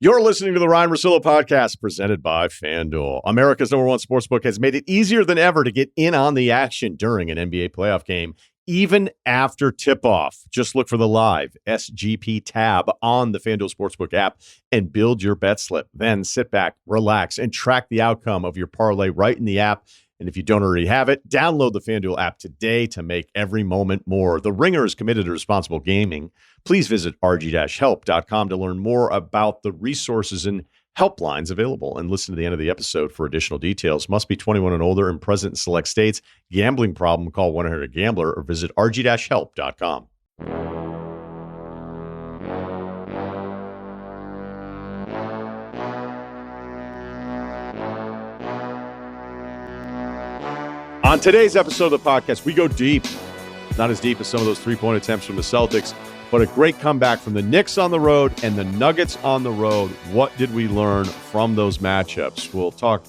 You're listening to the Ryen Russillo podcast presented by FanDuel. America's #1 sportsbook has made it easier than ever to get in on the action during an NBA playoff game, even after tip-off. Just look for the live SGP tab on the FanDuel Sportsbook app and build your bet slip. Then sit back, relax, and track the outcome of your parlay right in the app. And if you don't already have it, download the FanDuel app today to make every moment more. The Ringer is committed to responsible gaming. Please visit rg-help.com to learn more about the resources and helplines available and listen to the end of the episode for additional details. Must be 21 and older and present in select states. Gambling problem, call 1-800-GAMBLER or visit rg-help.com. On today's episode of the podcast, we go deep. Not as deep as some of those three-point attempts from the Celtics, but a great comeback from the Knicks on the road and the Nuggets on the road. What did we learn from those matchups? We'll talk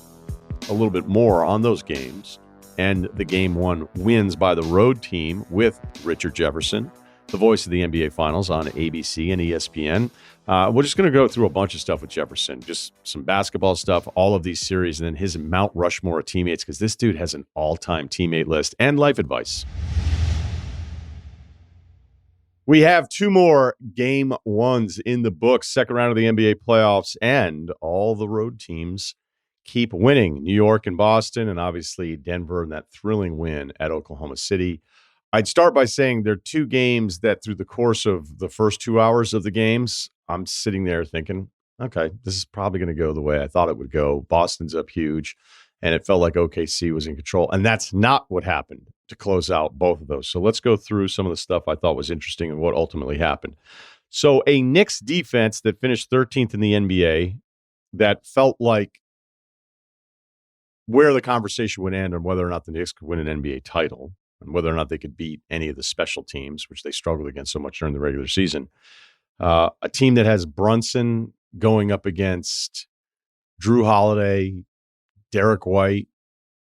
a little bit more on those games and the Game 1 wins by the road team with Richard Jefferson, the voice of the NBA Finals on ABC and ESPN. We're just going to go through a bunch of stuff with Jefferson, just some basketball stuff, all of these series, and then his Mount Rushmore of teammates, because this dude has an all-time teammate list and life advice. We have two more Game 1s in the books, second round of the NBA playoffs, and all the road teams keep winning. New York and Boston, and obviously Denver and that thrilling win at Oklahoma City. I'd start by saying there are two games that through the course of the first 2 hours of the games, I'm sitting there thinking, okay, this is probably going to go the way I thought it would go. Boston's up huge, and it felt like OKC was in control. And that's not what happened to close out both of those. So let's go through some of the stuff I thought was interesting and what ultimately happened. So a Knicks defense that finished 13th in the NBA that felt like where the conversation would end on whether or not the Knicks could win an NBA title and whether or not they could beat any of the special teams, which they struggled against so much during the regular season. A team that has Brunson going up against Drew Holiday, Derek White,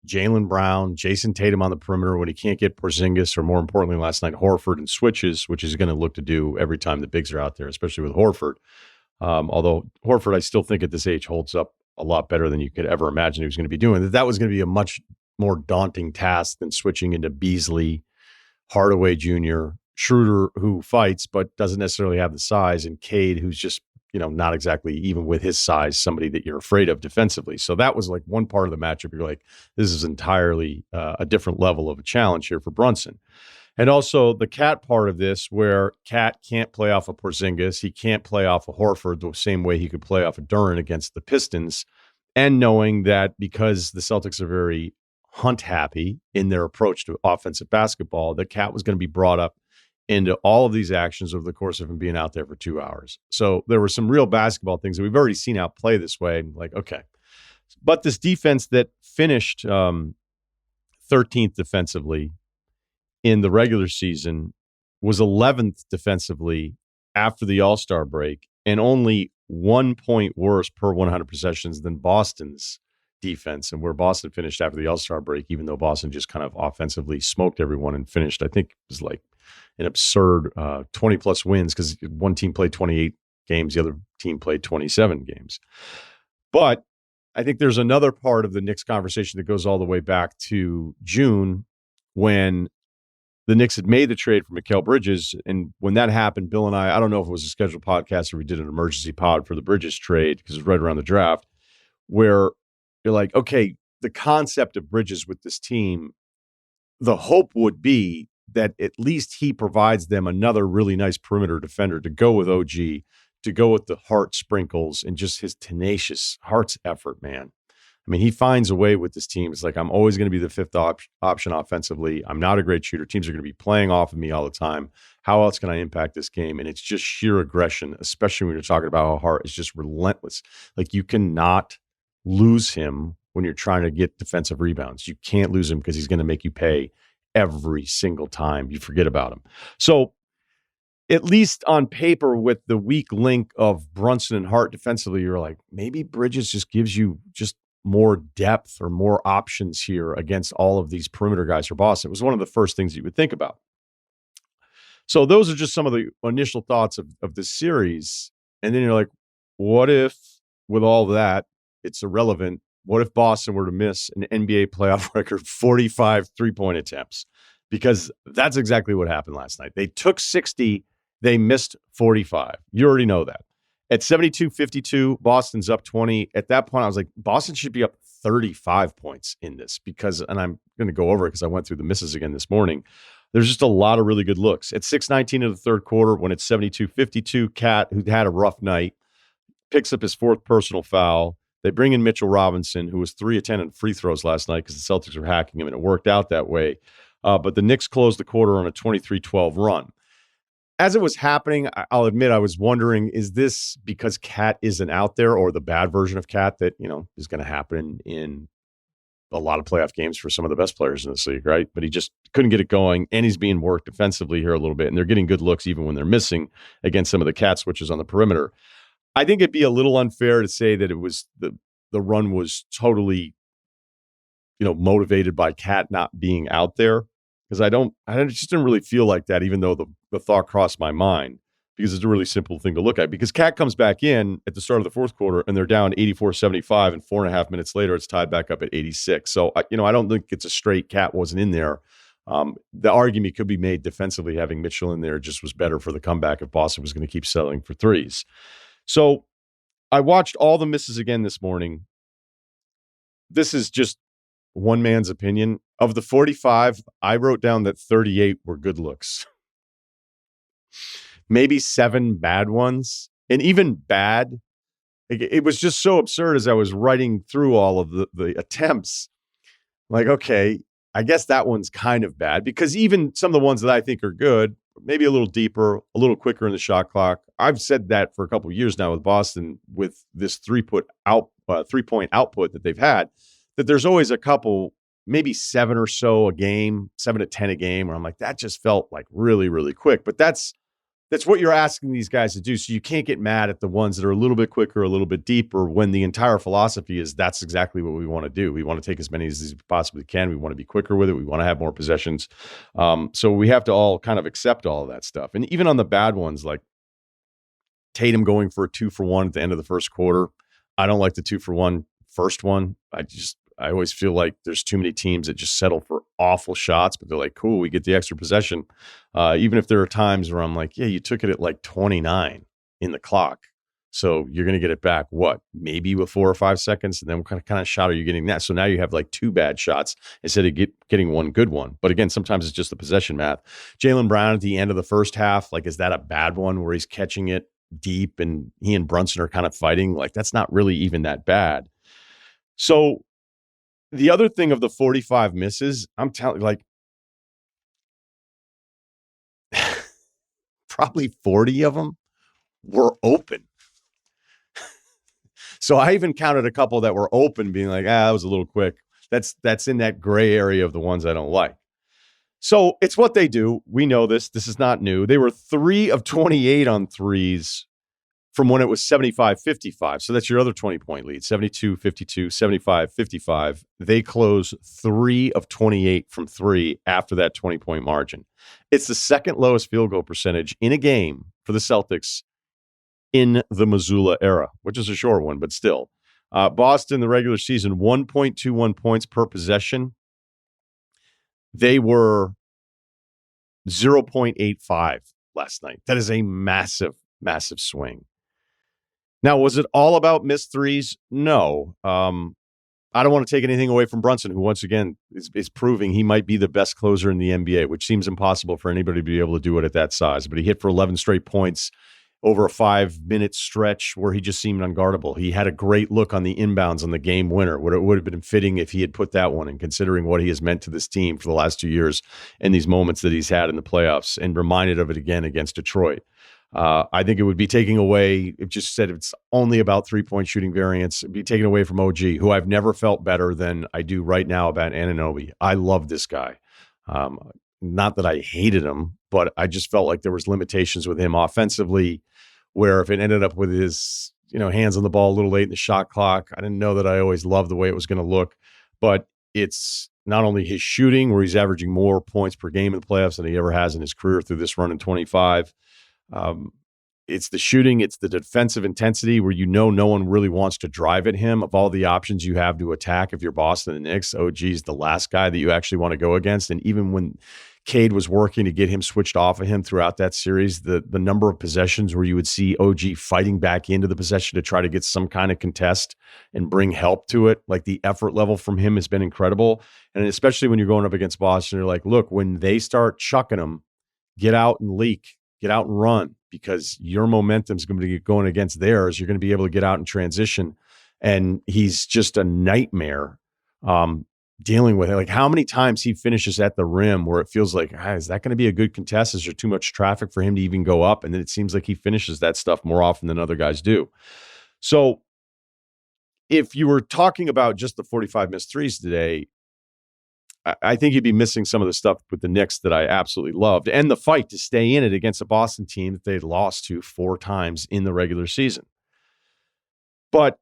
Jaylen Brown, Jason Tatum on the perimeter when he can't get Porzingis, or more importantly last night, Horford and switches, which he's going to look to do every time the bigs are out there, especially with Horford. Although Horford, I still think at this age holds up a lot better than you could ever imagine he was going to be doing. That was going to be a much more daunting task than switching into Beasley, Hardaway Jr., Schroeder, who fights but doesn't necessarily have the size, and Cade, who's just, not exactly, even with his size, somebody that you're afraid of defensively. So that was like one part of the matchup. You're like, this is entirely a different level of a challenge here for Brunson. And also the Cat part of this, where Cat can't play off of Porzingis. He can't play off of Horford the same way he could play off of Durant against the Pistons. And knowing that because the Celtics are very hunt happy in their approach to offensive basketball, that Cat was going to be brought up into all of these actions over the course of him being out there for 2 hours. So there were some real basketball things that we've already seen out play this way. Like, okay. But this defense that finished 13th defensively in the regular season was 11th defensively after the All-Star break and only 1 point worse per 100 possessions than Boston's defense, and where Boston finished after the All-Star break, even though Boston just kind of offensively smoked everyone and finished, I think it was like an absurd 20 plus wins, because one team played 28 games, the other team played 27 games. But I think there's another part of the Knicks conversation that goes all the way back to June, when the Knicks had made the trade for Mikal Bridges. And when that happened, Bill and I don't know if it was a scheduled podcast or we did an emergency pod for the Bridges trade, because it was right around the draft, where you're like, okay, the concept of Bridges with this team, the hope would be that at least he provides them another really nice perimeter defender to go with OG, to go with the Hart sprinkles and just his tenacious Hart's effort, man. I mean, he finds a way with this team. It's like, I'm always going to be the fifth option offensively. I'm not a great shooter. Teams are going to be playing off of me all the time. How else can I impact this game? And it's just sheer aggression, especially when you're talking about how Hart is just relentless. Like, you cannot lose him when you're trying to get defensive rebounds. You can't lose him because he's going to make you pay every single time you forget about him. So at least on paper, with the weak link of Brunson and Hart defensively, you're like, maybe Bridges just gives you just more depth or more options here against all of these perimeter guys for Boston. It was one of the first things you would think about. So those are just some of the initial thoughts of this series. And then you're like, what if, with all that, it's irrelevant? What if Boston were to miss an NBA playoff record 45 three-point attempts? Because that's exactly what happened last night. They took 60, they missed 45. You already know that. At 72-52, Boston's up 20. At that point, I was like, Boston should be up 35 points in this because, and I'm going to go over it because I went through the misses again this morning. There's just a lot of really good looks. At 6:19 of the third quarter, when it's 72-52, Cat, who had a rough night, picks up his fourth personal foul. They bring in Mitchell Robinson, who was 3 of 10 in free throws last night because the Celtics were hacking him, and it worked out that way. But the Knicks closed the quarter on a 23-12 run. As it was happening, I'll admit I was wondering, is this because Cat isn't out there, or the bad version of Cat that, is going to happen in a lot of playoff games for some of the best players in this league, right? But he just couldn't get it going, and he's being worked defensively here a little bit, and they're getting good looks even when they're missing against some of the Cat switches on the perimeter. I think it'd be a little unfair to say that it was the run was totally, motivated by Cat not being out there, because I just didn't really feel like that, even though the thought crossed my mind, because it's a really simple thing to look at. Because Cat comes back in at the start of the fourth quarter and they're down 84-75, and 4.5 minutes later it's tied back up at 86. So I don't think it's a straight Cat wasn't in there. The argument could be made defensively having Mitchell in there just was better for the comeback if Boston was going to keep settling for threes. So I watched all the misses again this morning. This is just one man's opinion. Of the 45, I wrote down that 38 were good looks. Maybe 7 bad ones. And even bad, it was just so absurd as I was writing through all of the attempts. Like, okay, I guess that one's kind of bad, because even some of the ones that I think are good, maybe a little deeper, a little quicker in the shot clock. I've said that for a couple of years now with Boston, with this 3-point output that they've had, that there's always a couple, maybe 7 or so a game, 7 to 10 a game, where I'm like, that just felt like really, really quick. But that's what you're asking these guys to do. So you can't get mad at the ones that are a little bit quicker, a little bit deeper, when the entire philosophy is that's exactly what we want to do. We want to take as many as we possibly can. We want to be quicker with it. We want to have more possessions. So we have to all kind of accept all of that stuff. And even on the bad ones, like Tatum going for a 2-for-1 at the end of the first quarter, I don't like the 2-for-1 first one. I always feel like there's too many teams that just settle for awful shots, but they're like, cool, we get the extra possession. Even if there are times where I'm like, yeah, you took it at like 29 in the clock. So you're going to get it back, maybe with 4 or 5 seconds? And then what kind of shot are you getting that? So now you have like 2 bad shots instead of getting one good one. But again, sometimes it's just the possession math. Jaylen Brown at the end of the first half, like, is that a bad one where he's catching it deep and he and Brunson are kind of fighting? Like, that's not really even that bad. So the other thing of the 45 misses, I'm telling you, like, probably 40 of them were open. So I even counted a couple that were open, being like, that was a little quick. That's in that gray area of the ones I don't like. So it's what they do. We know this. This is not new. They were 3 of 28 on threes from when it was 75-55. So that's your other 20-point lead, 72-52, 75-55. They close 3 of 28 from 3 after that 20-point margin. It's the second lowest field goal percentage in a game for the Celtics in the Mazzulla era, which is a short one, but still. Boston, the regular season, 1.21 points per possession. They were 0.85 last night. That is a massive, massive swing. Now, was it all about missed threes? No. I don't want to take anything away from Brunson, who once again is proving he might be the best closer in the NBA, which seems impossible for anybody to be able to do it at that size. But he hit for 11 straight points over a 5-minute stretch where he just seemed unguardable. He had a great look on the inbounds on the game winner. It would have been fitting if he had put that one in, considering what he has meant to this team for the last 2 years and these moments that he's had in the playoffs, and reminded of it again against Detroit. I think it would be taking away, it just said it's only about 3-point shooting variance. It'd be taken away from OG, who I've never felt better than I do right now about Anunoby. I love this guy. Not that I hated him, but I just felt like there was limitations with him offensively, where if it ended up with his hands on the ball a little late in the shot clock, I didn't know that I always loved the way it was going to look. But it's not only his shooting, where he's averaging more points per game in the playoffs than he ever has in his career through this run in 25. it's the shooting, it's the defensive intensity where no one really wants to drive at him. Of all the options you have to attack, if you're Boston and the Knicks, OG is the last guy that you actually want to go against. And even when Cade was working to get him switched off of him throughout that series, the number of possessions where you would see OG fighting back into the possession to try to get some kind of contest and bring help to it, like the effort level from him has been incredible. And especially when you're going up against Boston, you're like, look, when they start chucking them, get out and leak, get out and run, because your momentum is going to be going against theirs. You're going to be able to get out and transition. And he's just a nightmare dealing with it. Like how many times he finishes at the rim where it feels like, is that going to be a good contest? Is there too much traffic for him to even go up? And then it seems like he finishes that stuff more often than other guys do. So if you were talking about just the 45 missed threes today, I think you'd be missing some of the stuff with the Knicks that I absolutely loved, and the fight to stay in it against a Boston team that they'd lost to 4 times in the regular season. But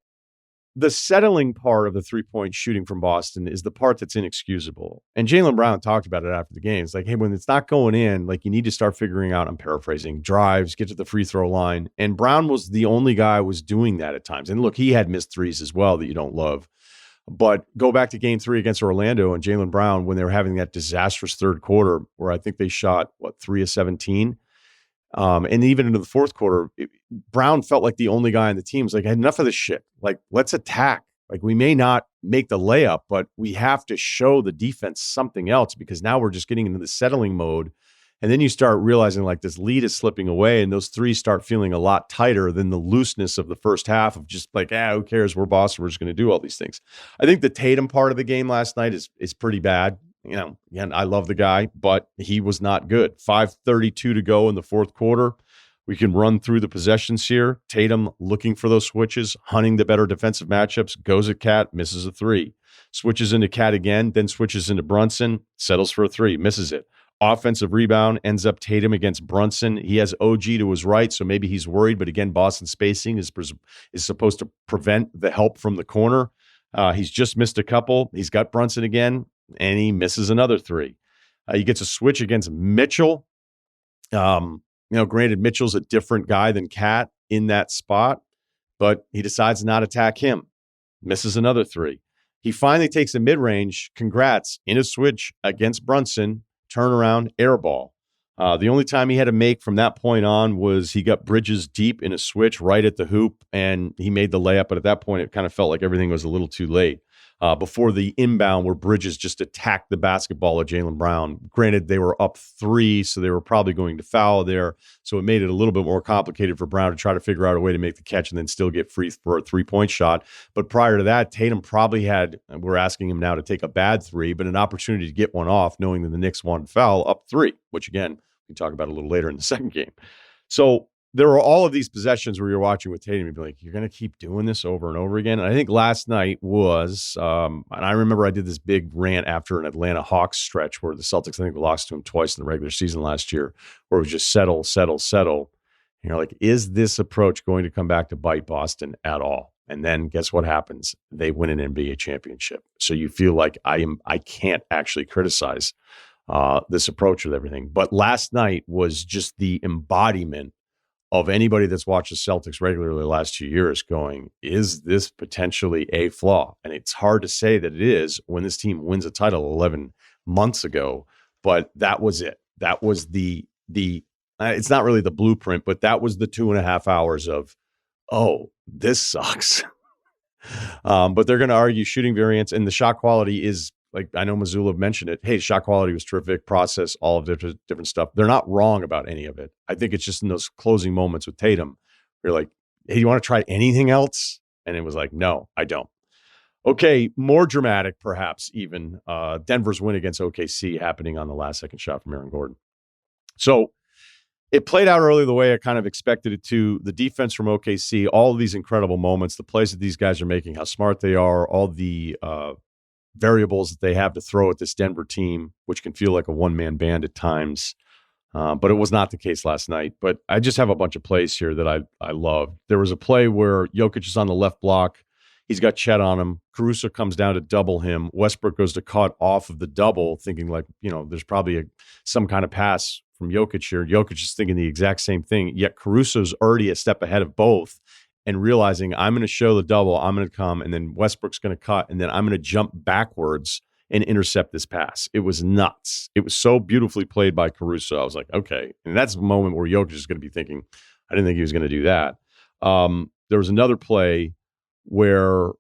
the settling part of the three-point shooting from Boston is the part that's inexcusable. And Jaylen Brown talked about it after the game. It's like, hey, when it's not going in, like you need to start figuring out, I'm paraphrasing, drives, get to the free throw line. And Brown was the only guy who was doing that at times. And look, he had missed threes as well that you don't love. But go back to game 3 against Orlando and Jaylen Brown when they were having that disastrous third quarter where I think they shot, 3 of 17. And even into the fourth quarter, Brown felt like the only guy on the team was like, enough of this shit. Like, let's attack. Like, we may not make the layup, but we have to show the defense something else because now we're just getting into the settling mode. And then you start realizing like this lead is slipping away and those threes start feeling a lot tighter than the looseness of the first half of just like, who cares? We're Boston. We're just going to do all these things. I think the Tatum part of the game last night is pretty bad. You know, again, I love the guy, but he was not good. 5:32 to go in the fourth quarter. We can run through the possessions here. Tatum looking for those switches, hunting the better defensive matchups, goes at Cat, misses a 3. Switches into Cat again, then switches into Brunson, settles for a 3, misses it. Offensive rebound, ends up Tatum against Brunson. He has OG to his right, so maybe he's worried. But again, Boston spacing is supposed to prevent the help from the corner. He's just missed a couple. He's got Brunson again, and he misses another 3. He gets a switch against Mitchell. Granted, Mitchell's a different guy than Cat in that spot, but he decides not to attack him. Misses another 3. He finally takes a mid-range. Congrats. In a switch against Brunson. Turnaround, air ball. The only time he had to make from that point on was he got Bridges deep in a switch right at the hoop, and he made the layup. But at that point, it kind of felt like everything was a little too late. Before the inbound where Bridges just attacked the basketball of Jaylen Brown. Granted, they were up 3, so they were probably going to foul there. So it made it a little bit more complicated for Brown to try to figure out a way to make the catch and then still get free for a 3-point shot. But prior to that, Tatum probably had, we're asking him now to take a bad 3, but an opportunity to get one off knowing that the Knicks wanted foul up 3, which again, we can talk about a little later in the second game. So there were all of these possessions where you're watching with Tatum, you'd be like, you're going to keep doing this over and over again. And I think last night was, and I remember I did this big rant after an Atlanta Hawks stretch where the Celtics, I think, lost to them twice in the regular season last year, where it was just settle. And you're like, is this approach going to come back to bite Boston at all? And then guess what happens? They win an NBA championship. So you feel like I can't actually criticize this approach with everything. But last night was just the embodiment of anybody that's watched the Celtics regularly the last 2 years going, is this potentially a flaw? And it's hard to say that it is when this team wins a title 11 months ago, but that was it. That was the it's not really the blueprint, but that was the 2.5 hours of, oh, this sucks. But they're going to argue shooting variance, and the shot quality is, like, I know Mazzulla mentioned it. Hey, shot quality was terrific, process, all of different stuff. They're not wrong about any of it. I think it's just in those closing moments with Tatum, you're like, hey, you want to try anything else? And it was like, no, I don't. Okay, more dramatic, perhaps even Denver's win against OKC happening on the last second shot from Aaron Gordon. So it played out early the way I kind of expected it to. The defense from OKC, all of these incredible moments, the plays that these guys are making, how smart they are, all the variables that they have to throw at this Denver team, which can feel like a one-man band at times. But it was not the case last night. But I just have a bunch of plays here that I love. There was a play where Jokic is on the left block. He's got Chet on him. Caruso comes down to double him. Westbrook goes to cut off of the double, thinking like, there's probably some kind of pass from Jokic here. Jokic is thinking the exact same thing, yet Caruso's already a step ahead of both and realizing I'm going to show the double, I'm going to come, and then Westbrook's going to cut, and then I'm going to jump backwards and intercept this pass. It was nuts. It was so beautifully played by Caruso. I was like, okay. And that's a moment where Jokic is going to be thinking, I didn't think he was going to do that. There was another play where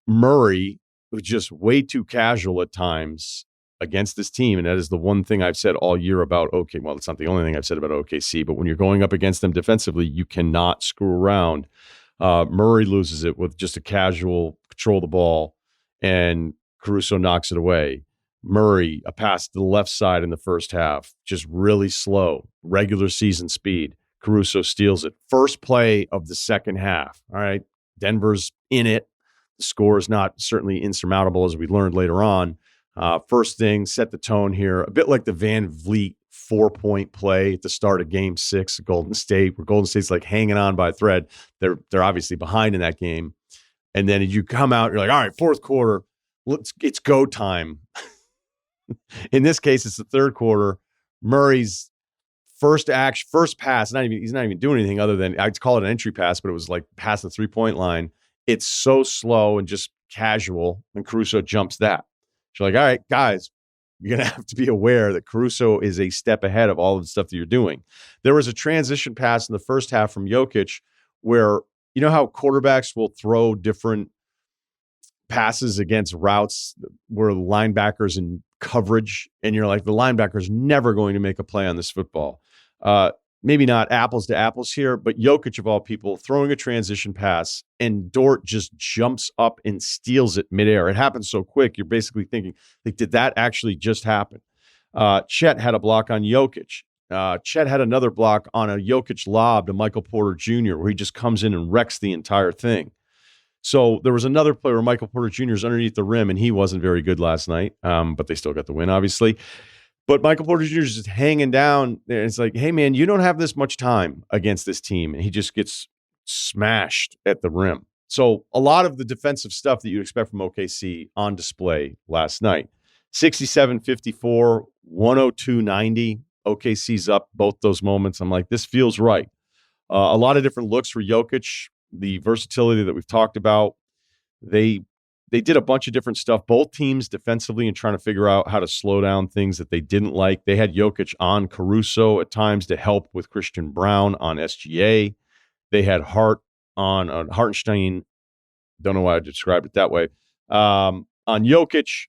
Murray was just way too casual at times against this team. And that is the one thing I've said all year about OKC. Well, it's not the only thing I've said about OKC, but when you're going up against them defensively, you cannot screw around. Murray loses it with just a casual control the ball, and Caruso knocks it away. Murray, a pass to the left side in the first half, just really slow, regular season speed. Caruso steals it. First play of the second half. All right, Denver's in it. The score is not certainly insurmountable, as we learned later on. First thing, set the tone here. A bit like the Van Vliet 4-point play at the start of Game 6 at Golden State, where Golden State's like hanging on by a thread. They're obviously behind in that game. And then you come out, you're like, all right, fourth quarter, it's go time. In this case, it's the third quarter. Murray's first pass, he's not even doing anything other than, I'd call it an entry pass, but it was like past the 3-point line. It's so slow and just casual, and Caruso jumps that. So you're like, all right, guys, you're going to have to be aware that Caruso is a step ahead of all of the stuff that you're doing. There was a transition pass in the first half from Jokic where, you know how quarterbacks will throw different passes against routes where the linebackers in coverage, and you're like, the linebacker's never going to make a play on this football. Maybe not apples to apples here, but Jokic, of all people, throwing a transition pass, and Dort just jumps up and steals it midair. It happens so quick, you're basically thinking, like, did that actually just happen? Chet had a block on Jokic. Chet had another block on a Jokic lob to Michael Porter Jr., where he just comes in and wrecks the entire thing. So there was another play where Michael Porter Jr. is underneath the rim, and he wasn't very good last night, but they still got the win, obviously. But Michael Porter Jr. is just hanging down there. It's like, hey, man, you don't have this much time against this team. And he just gets smashed at the rim. So a lot of the defensive stuff that you expect from OKC on display last night. 67-54, 102-90. OKC's up both those moments. I'm like, this feels right. A lot of different looks for Jokic, the versatility that we've talked about. They did a bunch of different stuff, both teams defensively, and trying to figure out how to slow down things that they didn't like. They had Jokic on Caruso at times to help with Christian Brown on SGA. They had Hart on Hartenstein. Don't know why I described it that way. On Jokic.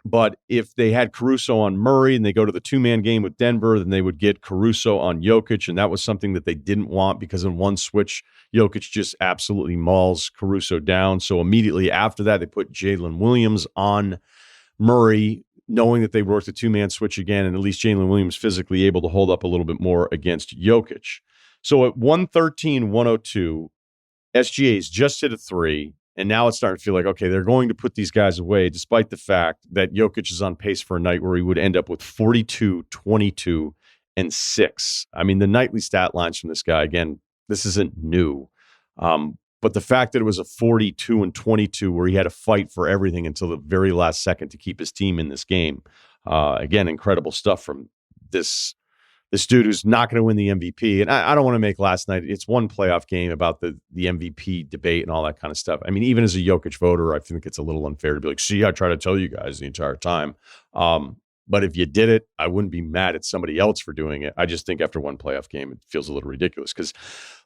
But if they had Caruso on Murray and they go to the two-man game with Denver, then they would get Caruso on Jokic, and that was something that they didn't want because in one switch, Jokic just absolutely mauls Caruso down. So immediately after that, they put Jalen Williams on Murray, knowing that they worked a two-man switch again, and at least Jalen Williams physically able to hold up a little bit more against Jokic. So at 113-102, SGA's just hit a three. And now it's starting to feel like, okay, they're going to put these guys away, despite the fact that Jokic is on pace for a night where he would end up with 42, 22, and 6. I mean, the nightly stat lines from this guy, again, this isn't new. But the fact that it was a 42 and 22 where he had to fight for everything until the very last second to keep his team in this game. Again, incredible stuff from this dude who's not going to win the MVP. And I don't want to make last night, it's one playoff game about the MVP debate and all that kind of stuff. I mean, even as a Jokic voter, I think it's a little unfair to be like, see, I try to tell you guys the entire time. But if you did it, I wouldn't be mad at somebody else for doing it. I just think after one playoff game, it feels a little ridiculous because,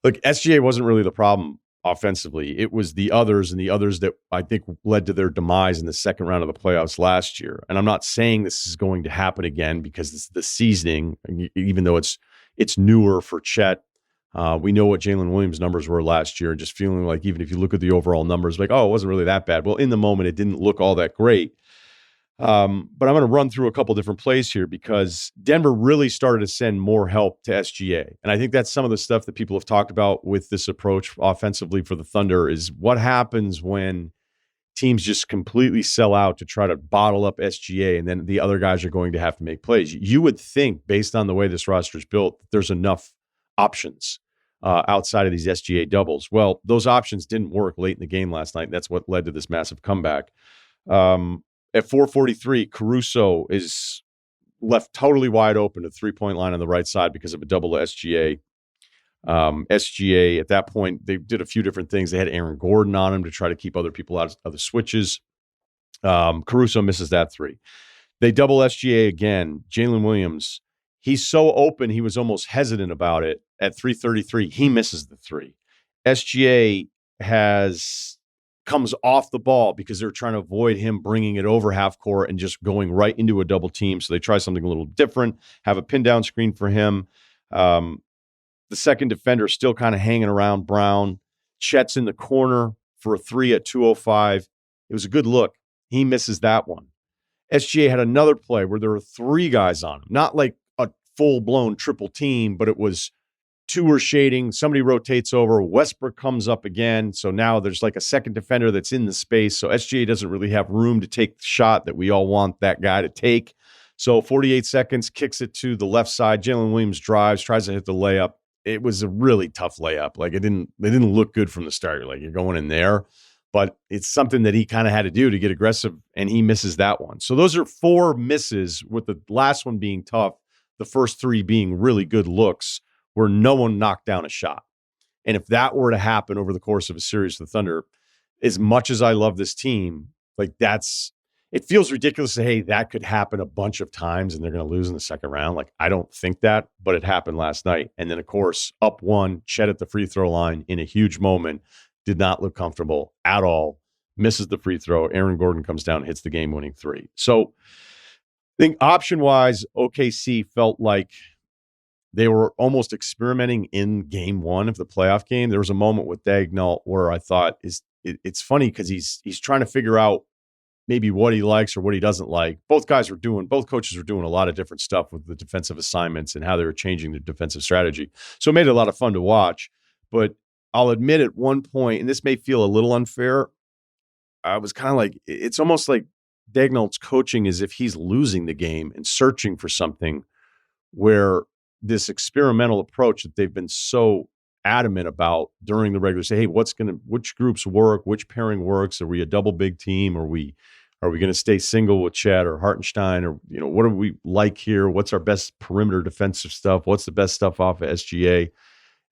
look, SGA wasn't really the problem offensively. It was the others that I think led to their demise in the second round of the playoffs last year. And I'm not saying this is going to happen again because it's the seasoning, even though it's newer for Chet. We know what Jalen Williams' numbers were last year, and just feeling like even if you look at the overall numbers, like, oh, it wasn't really that bad. Well, in the moment, it didn't look all that great. But I'm going to run through a couple different plays here because Denver really started to send more help to SGA. And I think that's some of the stuff that people have talked about with this approach offensively for the Thunder is what happens when teams just completely sell out to try to bottle up SGA, and then the other guys are going to have to make plays. You would think, based on the way this roster is built, that there's enough options outside of these SGA doubles. Well, those options didn't work late in the game last night. That's what led to this massive comeback. At 4:43, Caruso left totally wide open to 3-point line on the right side because of a double SGA. SGA at that point, they did a few different things. They had Aaron Gordon on him to try to keep other people out of the switches. Caruso misses that three. They double SGA again. Jalen Williams, he's so open, he was almost hesitant about it. At 3:33, he misses the three. SGA comes off the ball because they're trying to avoid him bringing it over half court and just going right into a double team. So they try something a little different, have a pin down screen for him. The second defender still kind of hanging around Brown. Chet's in the corner for a three at 2:05. It was a good look. He misses that one. SGA had another play where there were three guys on him. Not like a full-blown triple team, but it was two are shading. Somebody rotates over. Westbrook comes up again. So now there's like a second defender that's in the space. So SGA doesn't really have room to take the shot that we all want that guy to take. So 48 seconds, kicks it to the left side. Jalen Williams drives, tries to hit the layup. It was a really tough layup. Like, they didn't look good from the start. You're like, you're going in there. But it's something that he kind of had to do to get aggressive, and he misses that one. So those are four misses, with the last one being tough, the first three being really good looks where no one knocked down a shot. And if that were to happen over the course of a series with the Thunder, as much as I love this team, like, it feels ridiculous to say, hey, that could happen a bunch of times and they're going to lose in the second round. Like, I don't think that, but it happened last night. And then, of course, up one, Chet at the free throw line in a huge moment, did not look comfortable at all, misses the free throw. Aaron Gordon comes down and hits the game-winning three. So I think option-wise, OKC felt like they were almost experimenting in game one of the playoff game. There was a moment with Daigneault where I thought it's funny because he's trying to figure out maybe what he likes or what he doesn't like. Both coaches were doing a lot of different stuff with the defensive assignments and how they were changing their defensive strategy. So it made it a lot of fun to watch. But I'll admit at one point, and this may feel a little unfair, I was kind of like, it's almost like Daigneault's coaching as if he's losing the game and searching for something, where this experimental approach that they've been so adamant about during the regular season, hey, which groups work, which pairing works? Are we a double big team? Are we going to stay single with Chet or Hartenstein? Or, what do we like here? What's our best perimeter defensive stuff? What's the best stuff off of SGA?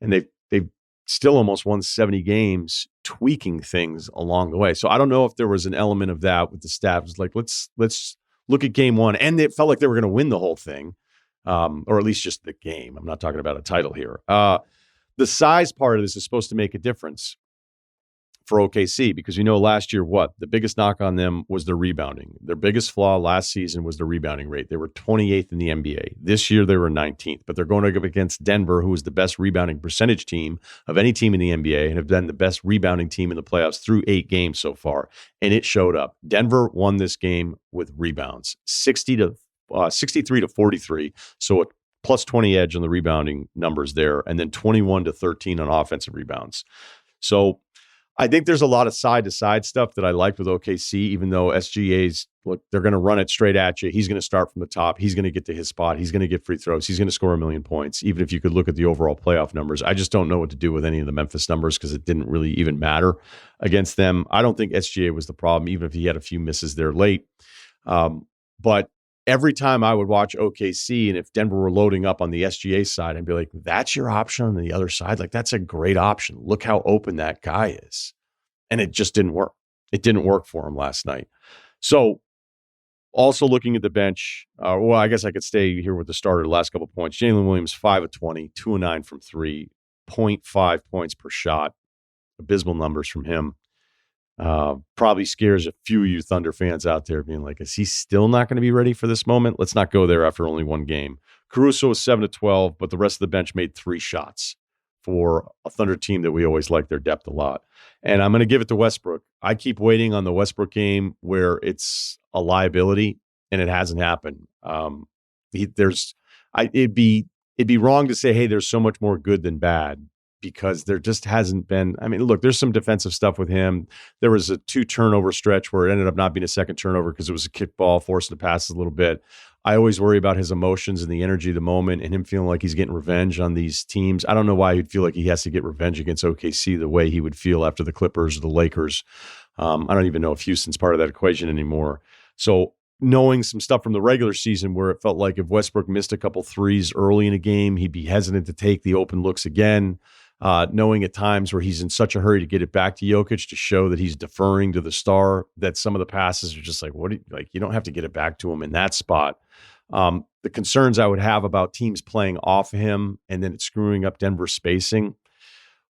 And they've still almost won 70 games tweaking things along the way. So I don't know if there was an element of that with the staff. It's like, let's look at game one. And it felt like they were going to win the whole thing, or at least just the game. I'm not talking about a title here. The size part of this is supposed to make a difference for OKC, because last year, the biggest knock on them was their rebounding. Their biggest flaw last season was their rebounding rate. They were 28th in the NBA. This year, they were 19th, but they're going to go against Denver, who is the best rebounding percentage team of any team in the NBA and have been the best rebounding team in the playoffs through 8 games so far. And it showed up. Denver won this game with rebounds, 63 to 43. So a plus 20 edge on the rebounding numbers there, and then 21 to 13 on offensive rebounds. So I think there's a lot of side-to-side stuff that I liked with OKC, even though SGA's, they're going to run it straight at you. He's going to start from the top. He's going to get to his spot. He's going to get free throws. He's going to score 1 million points, even if you could look at the overall playoff numbers. I just don't know what to do with any of the Memphis numbers because it didn't really even matter against them. I don't think SGA was the problem, even if he had a few misses there late. But every time I would watch OKC, and if Denver were loading up on the SGA side, I'd be like, that's your option on the other side? Like, that's a great option. Look how open that guy is. And it just didn't work. It didn't work for him last night. So also looking at the bench, I guess I could stay here with the starter the last couple of points. Jalen Williams, 5 of 20, 2 of 9 from 3, 0.5 points per shot. Abysmal numbers from him. Probably scares a few of you Thunder fans out there being like, is he still not going to be ready for this moment? Let's not go there after only one game. Caruso was 7 of 12, but the rest of the bench made 3 shots for a Thunder team that we always like their depth a lot. And I'm going to give it to Westbrook. I keep waiting on the Westbrook game where it's a liability, and it hasn't happened. It'd be wrong to say, hey, there's so much more good than bad, because there just hasn't been. I mean, look, there's some defensive stuff with him. There was a 2 turnover stretch where it ended up not being a second turnover because it was a kickball, forcing the passes a little bit. I always worry about his emotions and the energy of the moment and him feeling like he's getting revenge on these teams. I don't know why he'd feel like he has to get revenge against OKC the way he would feel after the Clippers or the Lakers. I don't even know if Houston's part of that equation anymore. So knowing some stuff from the regular season where it felt like if Westbrook missed a couple threes early in a game, he'd be hesitant to take the open looks again. Knowing at times where he's in such a hurry to get it back to Jokic to show that he's deferring to the star, that some of the passes are just like, you don't have to get it back to him in that spot. The concerns I would have about teams playing off him and then it's screwing up Denver's spacing,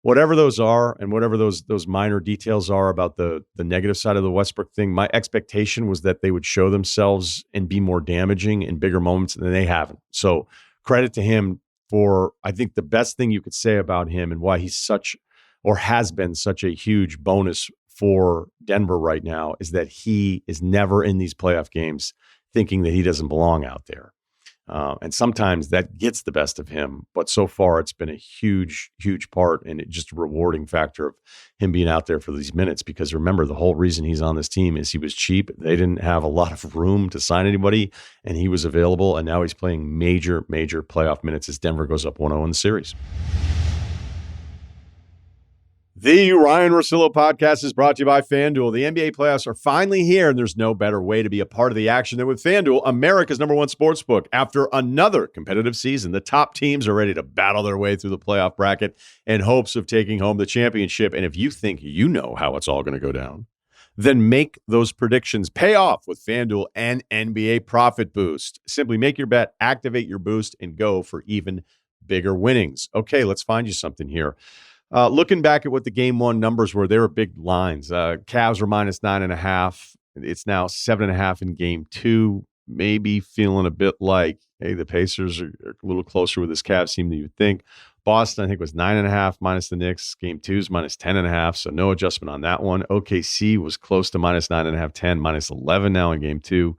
whatever those are, and whatever those minor details are about the negative side of the Westbrook thing, my expectation was that they would show themselves and be more damaging in bigger moments, and they haven't. So credit to him for, I think the best thing you could say about him and why he's such, or has been such a huge bonus for Denver right now, is that he is never in these playoff games thinking that he doesn't belong out there. And sometimes that gets the best of him. But so far, it's been a huge, huge part and just a rewarding factor of him being out there for these minutes. Because remember, the whole reason he's on this team is he was cheap. They didn't have a lot of room to sign anybody, and he was available. And now he's playing major, major playoff minutes as Denver goes up 1-0 in the series. The Ryen Russillo podcast is brought to you by FanDuel. The NBA playoffs are finally here, and there's no better way to be a part of the action than with FanDuel, America's #1 sportsbook. After another competitive season, the top teams are ready to battle their way through the playoff bracket in hopes of taking home the championship. And if you think you know how it's all going to go down, then make those predictions pay off with FanDuel and NBA Profit Boost. Simply make your bet, activate your boost, and go for even bigger winnings. Okay, let's find you something here. Looking back at what the game one numbers were, they were big lines. Cavs were -9.5. It's now 7.5 in game two. Maybe feeling a bit like, hey, the Pacers are a little closer with this Cavs team than you'd think. Boston, I think, was 9.5 minus the Knicks. Game two's -10.5, so no adjustment on that one. OKC was close to -9.5, 10, -11 now in game two.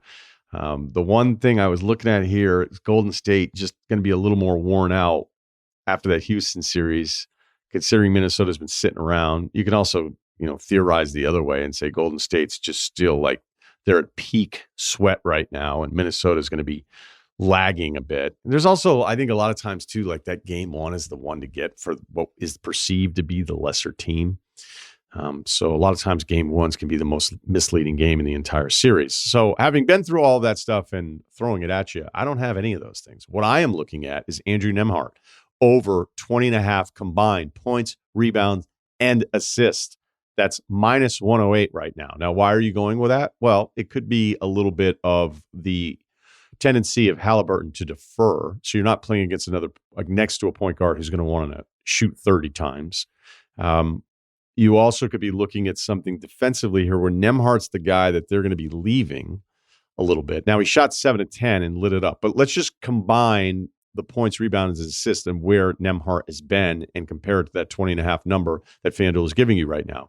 The one thing I was looking at here is Golden State just going to be a little more worn out after that Houston series, considering Minnesota's been sitting around. You can also, theorize the other way and say Golden State's just still like they're at peak sweat right now, and Minnesota's going to be lagging a bit. And there's also, I think a lot of times too, like that game one is the one to get for what is perceived to be the lesser team. So a lot of times game ones can be the most misleading game in the entire series. So having been through all of that stuff and throwing it at you, I don't have any of those things. What I am looking at is Andrew Nembhard over 20.5 combined points, rebounds, and assists. That's -108 right now. Now, why are you going with that? Well, it could be a little bit of the tendency of Halliburton to defer. So you're not playing against another, like next to a point guard who's going to want to shoot 30 times. You also could be looking at something defensively here where Nembhard's the guy that they're going to be leaving a little bit. Now, he shot 7 of 10 and lit it up, but let's just combine the points, rebounds, and assists and where Nembhard has been and compare it to that 20.5 number that FanDuel is giving you right now.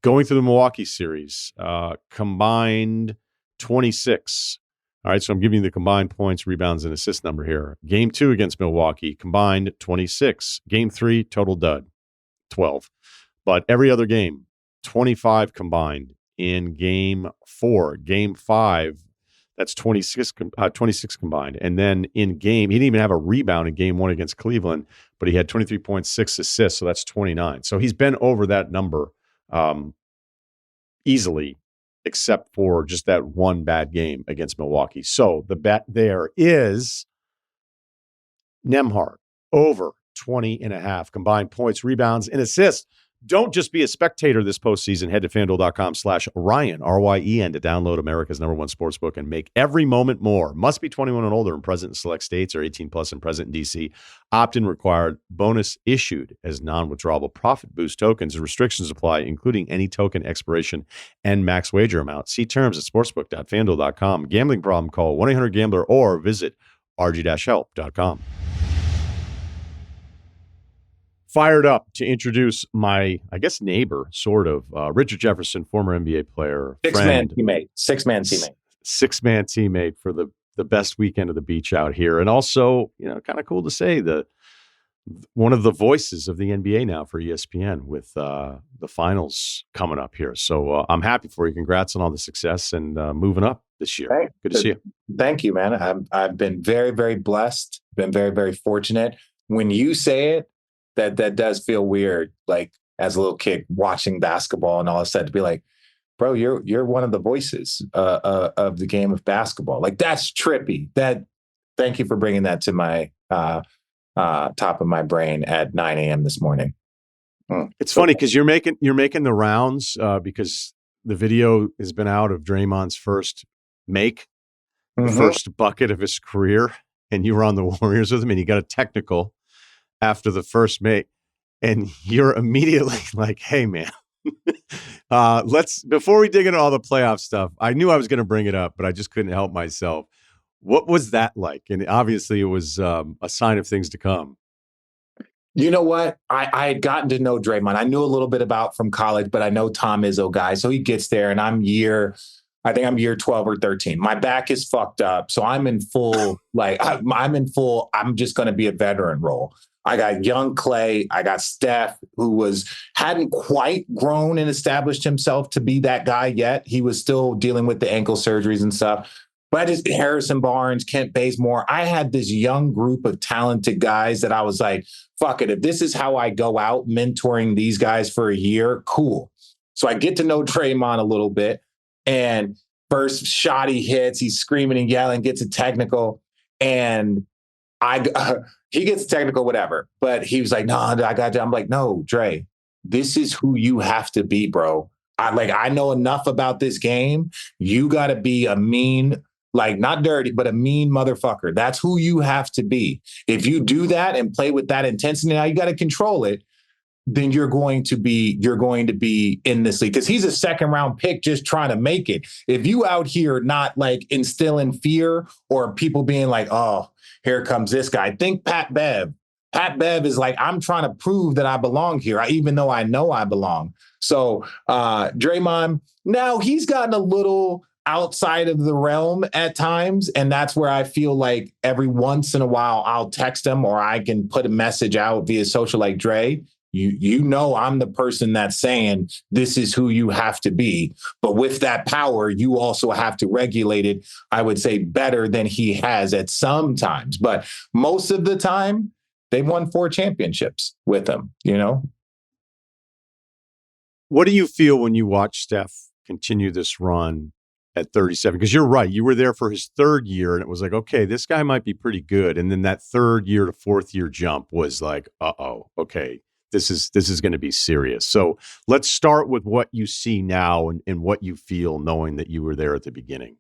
Going through the Milwaukee series, combined 26. All right, so I'm giving you the combined points, rebounds, and assist number here. Game 2 against Milwaukee, combined 26. Game 3, total dud, 12. But every other game, 25 combined in game 4. Game 5, that's 26 combined. And then in game, he didn't even have a rebound in game 1 against Cleveland, but he had 23.6 assists, so that's 29. So he's been over that number easily, except for just that one bad game against Milwaukee. So the bet there is Nembhard over 20.5 combined points, rebounds, and assists. Don't just be a spectator this postseason. Head to FanDuel.com/Ryen, RYEN, to download America's #1 sportsbook and make every moment more. Must be 21 and older and present in select states, or 18 plus and present in D.C. Opt-in required. Bonus issued as non-withdrawable profit boost tokens. Restrictions apply, including any token expiration and max wager amount. See terms at sportsbook.fanduel.com. Gambling problem? Call 1-800-GAMBLER or visit rg-help.com. Fired up to introduce my, I guess, neighbor, sort of, Richard Jefferson, former NBA player. Six-man teammate. Six-man teammate for the best weekend of the beach out here. And also, kind of cool to say, one of the voices of the NBA now for ESPN with the finals coming up here. So I'm happy for you. Congrats on all the success and moving up this year. Hey, good to see you. Thank you, man. I've been very, very blessed, been very, very fortunate. When you say it, that does feel weird, like as a little kid watching basketball and all of a sudden to be like, bro, you're one of the voices of the game of basketball. Like, that's trippy. Thank you for bringing that to my top of my brain at 9 a.m. this morning. It's funny because you're making the rounds because the video has been out of Draymond's first make, the first bucket of his career, and you were on the Warriors with him, and you got a technical after the first make, and you're immediately like, "Hey, man, let's." Before we dig into all the playoff stuff, I knew I was going to bring it up, but I just couldn't help myself. What was that like? And obviously, it was a sign of things to come. You know what? I had gotten to know Draymond. I knew a little bit about from college, but I know Tom Izzo guy. So he gets there, and I think I'm year 12 or 13. My back is fucked up. So I'm in full, I'm just going to be a veteran role. I got young Clay. I got Steph, who hadn't quite grown and established himself to be that guy yet. He was still dealing with the ankle surgeries and stuff. But I just, Harrison Barnes, Kent Bazemore, I had this young group of talented guys that I was like, fuck it. If this is how I go out mentoring these guys for a year, cool. So I get to know Draymond a little bit. And first shot he hits, he's screaming and yelling, gets a technical. And he gets technical, whatever. But he was like, no, I got you. I'm like, no, Dre, this is who you have to be, bro. I know enough about this game. You got to be a mean, not dirty, but a mean motherfucker. That's who you have to be. If you do that and play with that intensity, now you got to control it. Then you're going to be in this league, because he's a second round pick just trying to make it. If you out here not instilling fear or people being like, oh, here comes this guy. Think Pat Bev. Pat Bev is like, I'm trying to prove that I belong here, even though I know I belong. So Draymond, now he's gotten a little outside of the realm at times. And that's where I feel like every once in a while I'll text him, or I can put a message out via social like, Dre, you know I'm the person that's saying this is who you have to be. But with that power, you also have to regulate it, I would say, better than he has at some times. But most of the time, they've won 4 championships with him, you know? What do you feel when you watch Steph continue this run at 37? Because you're right. You were there for his third year, and it was like, okay, this guy might be pretty good. And then that third year to fourth year jump was like, okay, this is going to be serious. So let's start with what you see now and what you feel knowing that you were there at the beginning.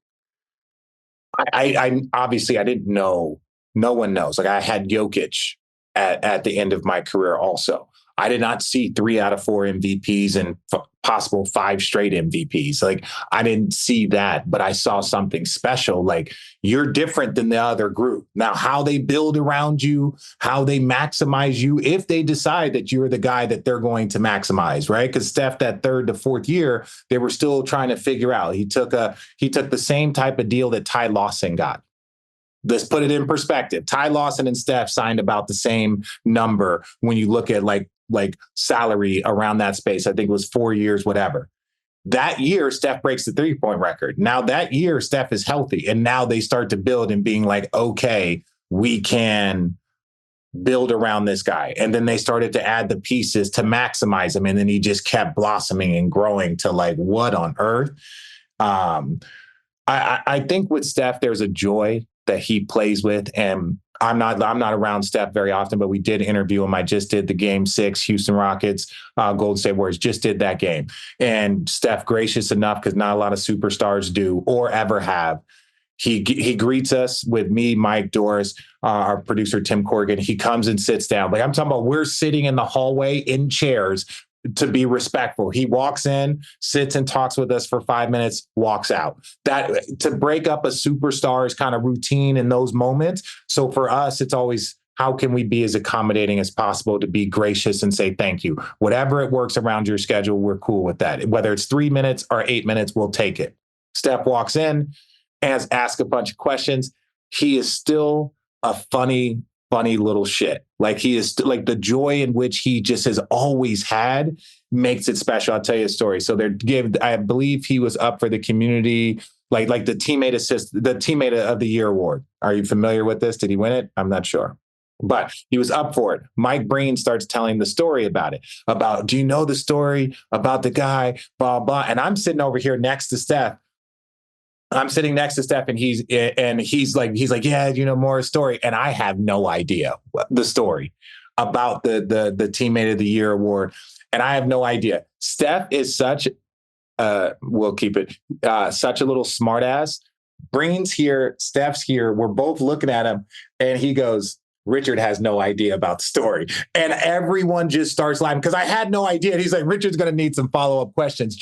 I obviously I didn't know. No one knows. I had Jokic at the end of my career also. I did not see 3 out of 4 MVPs and possible 5 straight MVPs. I didn't see that, but I saw something special. You're different than the other group. Now, how they build around you, how they maximize you, if they decide that you're the guy that they're going to maximize, right? Because Steph, that third to fourth year, they were still trying to figure out. He took the same type of deal that Ty Lawson got. Let's put it in perspective. Ty Lawson and Steph signed about the same number when you look at salary around that space. I think it was 4 years, whatever. That year, Steph breaks the 3-point record. Now that year, Steph is healthy. And now they start to build and being like, okay, we can build around this guy. And then they started to add the pieces to maximize him. And then he just kept blossoming and growing to what on earth? I think with Steph, there's a joy that he plays with. And I'm not around Steph very often, but we did interview him. I just did the Game 6, Houston Rockets, Golden State Warriors, just did that game. And Steph, gracious enough, because not a lot of superstars do or ever have, he greets us with me, Mike, Doris, our producer, Tim Corrigan. He comes and sits down. I'm talking about, we're sitting in the hallway in chairs to be respectful. He walks in, sits and talks with us for 5 minutes, walks out. That to break up a superstar's kind of routine in those moments. So for us, it's always, how can we be as accommodating as possible to be gracious and say thank you? Whatever it works around your schedule, we're cool with that. Whether it's 3 minutes or 8 minutes, we'll take it. Steph walks in, asks a bunch of questions. He is still a funny little shit. He is the joy in which he just has always had makes it special. I'll tell you a story. So I believe he was up for the community, the teammate of the year award. Are you familiar with this? Did he win it? I'm not sure. But he was up for it. Mike Breen starts telling the story about it. Do you know the story about the guy, blah, blah. And I'm sitting over here next to Steph. I'm sitting next to Steph, and he's like, yeah, you know, more story. And I have no idea the story about the Teammate of the Year award. And I have no idea. Steph is such, we'll keep it, such a little smartass. Breen's here, Steph's here. We're both looking at him, and he goes, Richard has no idea about the story. And everyone just starts laughing because I had no idea. And he's like, Richard's going to need some follow-up questions.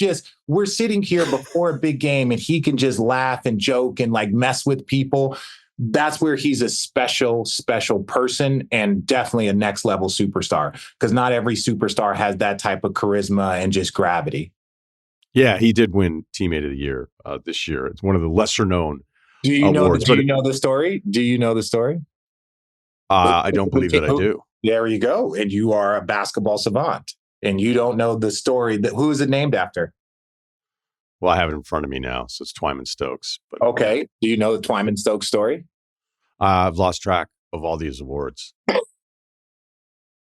We're sitting here before a big game, and he can just laugh and joke and like mess with people. That's where he's a special, special person, and definitely a next level superstar, because not every superstar has that type of charisma and just gravity. Yeah, he did win Teammate of the Year this year. It's one of the lesser known awards. Do you know the story? Do you know the story? I don't believe that I do. There you go. And you are a basketball savant, and you don't know the story. Who is it named after? Well, I have it in front of me now, so it's Twyman Stokes. But okay. Do you know the Twyman Stokes story? I've lost track of all these awards.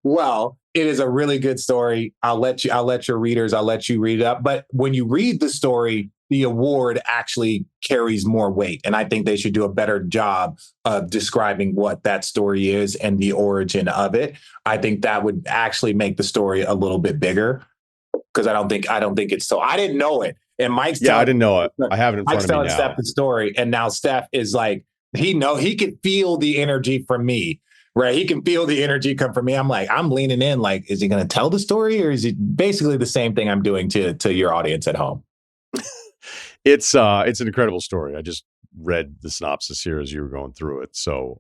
Well, it is a really good story. I'll let you read it up. But when you read the story, the award actually carries more weight. And I think they should do a better job of describing what that story is and the origin of it. I think that would actually make the story a little bit bigger, because I don't think it's so. I didn't know it. And Mike's I didn't know it. I have it in front of me now. Mike's telling Steph the story, and now Steph is like, he could feel the energy from me. Right. He can feel the energy come from me. I'm like, I'm leaning in like, is he going to tell the story, or is it basically the same thing I'm doing to your audience at home? It's an incredible story. I just read the synopsis here as you were going through it. So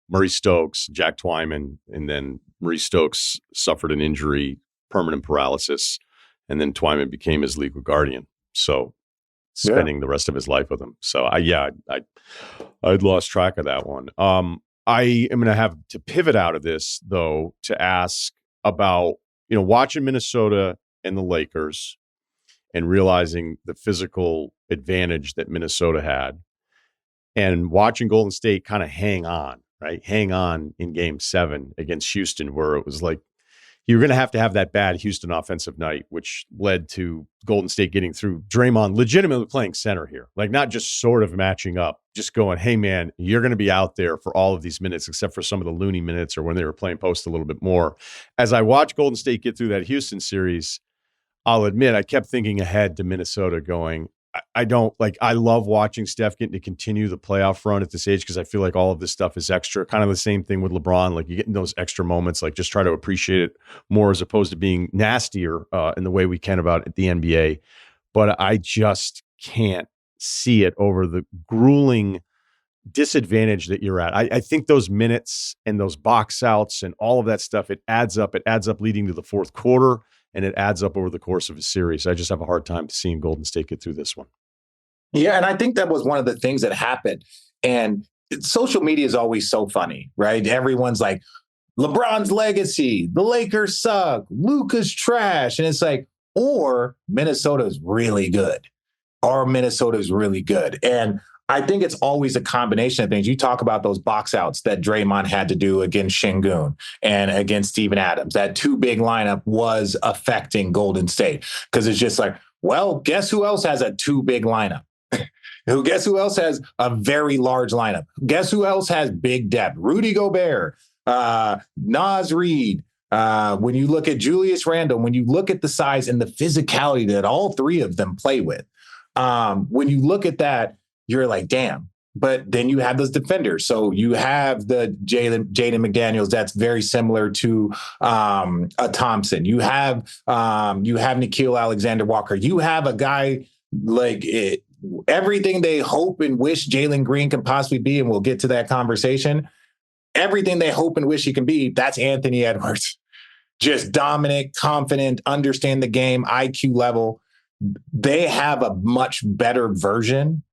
Murray Stokes, Jack Twyman, and then Murray Stokes suffered an injury, permanent paralysis, and then Twyman became his legal guardian. So spending the rest of his life with him. So I'd lost track of that one. I am going to have to pivot out of this, though, to ask about, watching Minnesota and the Lakers and realizing the physical advantage that Minnesota had, and watching Golden State kind of hang on in Game 7 against Houston, where it was like you're going to have that bad Houston offensive night, which led to Golden State getting through. Draymond legitimately playing center here, like not just sort of matching up, just going, hey, man, you're going to be out there for all of these minutes, except for some of the loony minutes or when they were playing post a little bit more. As I watched Golden State get through that Houston series, I'll admit I kept thinking ahead to Minnesota going, I love watching Steph getting to continue the playoff run at this age, because I feel like all of this stuff is extra. Kind of the same thing with LeBron. Like, you get in those extra moments, like just try to appreciate it more as opposed to being nastier in the way we can about the NBA. But I just can't see it over the grueling disadvantage that you're at. I think those minutes and those box outs and all of that stuff, it adds up. It adds up leading to the fourth quarter, and it adds up over the course of a series. I just have a hard time seeing Golden State get through this one. Yeah, and I think that was one of the things that happened. And social media is always so funny, right? Everyone's like, LeBron's legacy, the Lakers suck, Luka's trash. And it's like, or Minnesota's really good, or Minnesota's really good. And I think it's always a combination of things. You talk about those box outs that Draymond had to do against Şengün and against Steven Adams. That two big lineup was affecting Golden State, because it's just like, well, guess who else has a two big lineup? Guess who else has a very large lineup? Guess who else has big depth? Rudy Gobert, Naz Reid. When you look at Julius Randle, when you look at the size and the physicality that all three of them play with, when you look at that, you're like, damn. But then you have those defenders. So you have the Jaden McDaniels. That's very similar to a Thompson. You have Nickeil Alexander-Walker. You have a guy like everything they hope and wish Jalen Green can possibly be, and we'll get to that conversation. Everything they hope and wish he can be, that's Anthony Edwards. Just dominant, confident, understand the game, IQ level. They have a much better version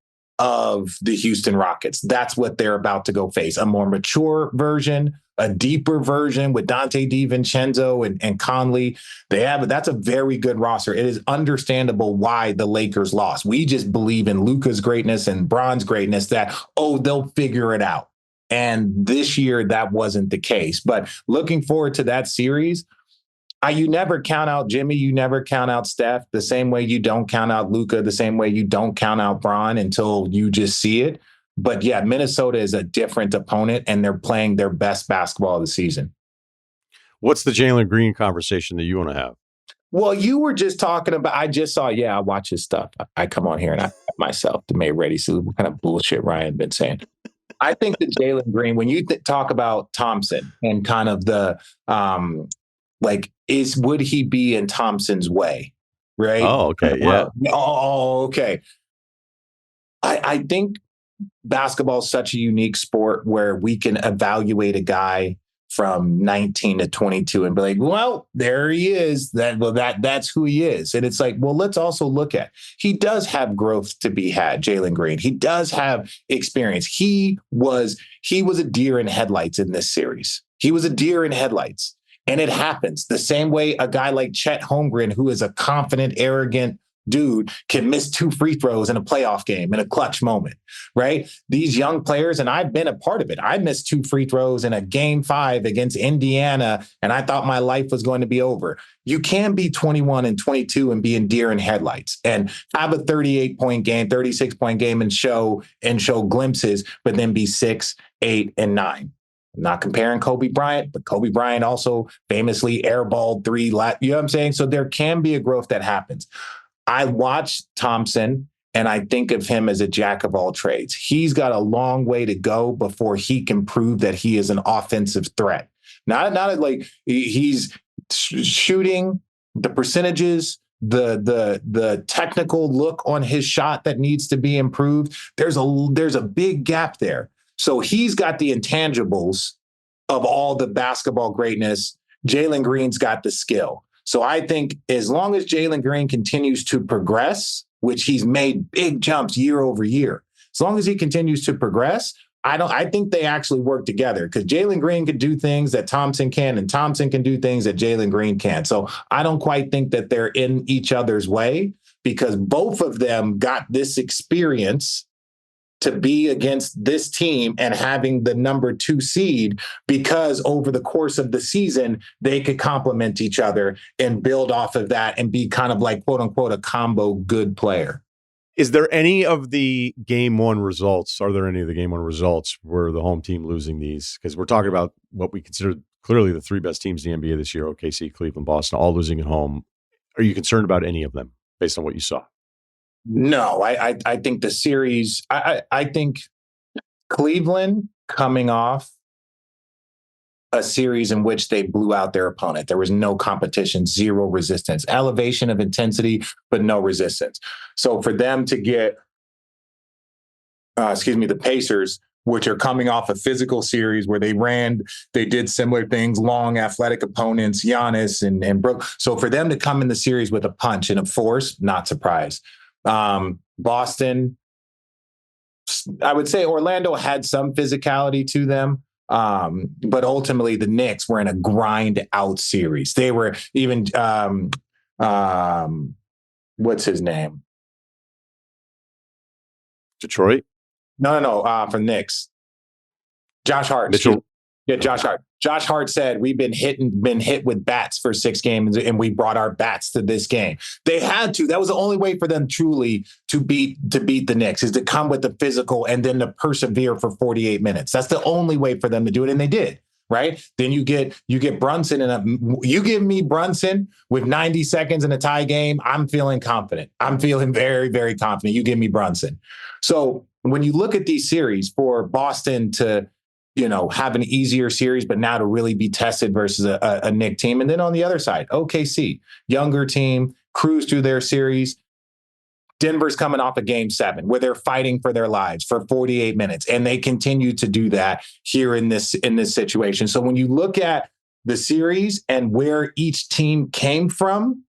of the Houston Rockets. That's what they're about to go face. A more mature version, a deeper version with Dante DiVincenzo and Conley. That's a very good roster. It is understandable why the Lakers lost. We just believe in Luka's greatness and Bron's greatness that, they'll figure it out. And this year, that wasn't the case. But looking forward to that series, you never count out Jimmy. You never count out Steph the same way you don't count out Luka, the same way you don't count out Bron until you just see it. But yeah, Minnesota is a different opponent, and they're playing their best basketball of the season. What's the Jalen Green conversation that you want to have? Well, you were just talking about, I just saw, I watch his stuff. I come on here and I myself to make ready. So what kind of bullshit Ryan been saying? I think that Jalen Green, when you talk about Thompson and kind of the, would he be in Thompson's way? Right? Oh, okay. Yeah. Oh, okay. I think basketball is such a unique sport where we can evaluate a guy from 19 to 22 and be like, well, there he is. That's who he is. And it's like, well, let's also look at, he does have growth to be had, Jalen Green. He does have experience. He was a deer in headlights in this series. He was a deer in headlights. And it happens the same way a guy like Chet Holmgren, who is a confident, arrogant dude, can miss 2 free throws in a playoff game in a clutch moment, right? These young players, and I've been a part of it. I missed 2 free throws in a game 5 against Indiana, and I thought my life was going to be over. You can be 21 and 22 and be in deer in headlights and have a 38-point game, 36-point game and show glimpses, but then be 6, 8, and 9. I'm not comparing Kobe Bryant, but Kobe Bryant also famously airballed 3. You know what I'm saying? So there can be a growth that happens. I watch Thompson and I think of him as a jack of all trades. He's got a long way to go before he can prove that he is an offensive threat. Not like he's shooting, the percentages, the technical look on his shot that needs to be improved. There's a big gap there. So he's got the intangibles of all the basketball greatness. Jalen Green's got the skill. So I think as long as Jalen Green continues to progress, which he's made big jumps year over year, as long as he continues to progress, I think they actually work together because Jalen Green can do things that Thompson can, and Thompson can do things that Jalen Green can. So I don't quite think that they're in each other's way because both of them got this experience to be against this team and having the number 2 seed because over the course of the season, they could complement each other and build off of that and be kind of like, quote unquote, a combo good player. Is there any of the game 1 results? Are there any of the game 1 results where the home team losing these? Because we're talking about what we consider clearly the 3 best teams in the NBA this year, OKC, Cleveland, Boston, all losing at home. Are you concerned about any of them based on what you saw? No, I think the series, I think Cleveland coming off a series in which they blew out their opponent. There was no competition, 0 resistance, elevation of intensity, but no resistance. So for them to get, the Pacers, which are coming off a physical series where they did similar things, long athletic opponents, Giannis and Brook. So for them to come in the series with a punch and a force, not surprised. Boston, I would say Orlando had some physicality to them. But ultimately the Knicks were in a grind out series. They were even, what's his name? Detroit? No, for Knicks. Josh Hart. Mitchell. Yeah, Josh Hart. Josh Hart said, we've been hit with bats for 6 games and we brought our bats to this game. They had to. That was the only way for them truly to beat the Knicks is to come with the physical and then to persevere for 48 minutes. That's the only way for them to do it. And they did. Right. Then you get Brunson you give me Brunson with 90 seconds in a tie game. I'm feeling confident. I'm feeling very, very confident. You give me Brunson. So when you look at these series for Boston to, have an easier series, but now to really be tested versus a Knick team. And then on the other side, OKC, younger team, cruise through their series. Denver's coming off a game 7 where they're fighting for their lives for 48 minutes. And they continue to do that here in this situation. So when you look at the series and where each team came from,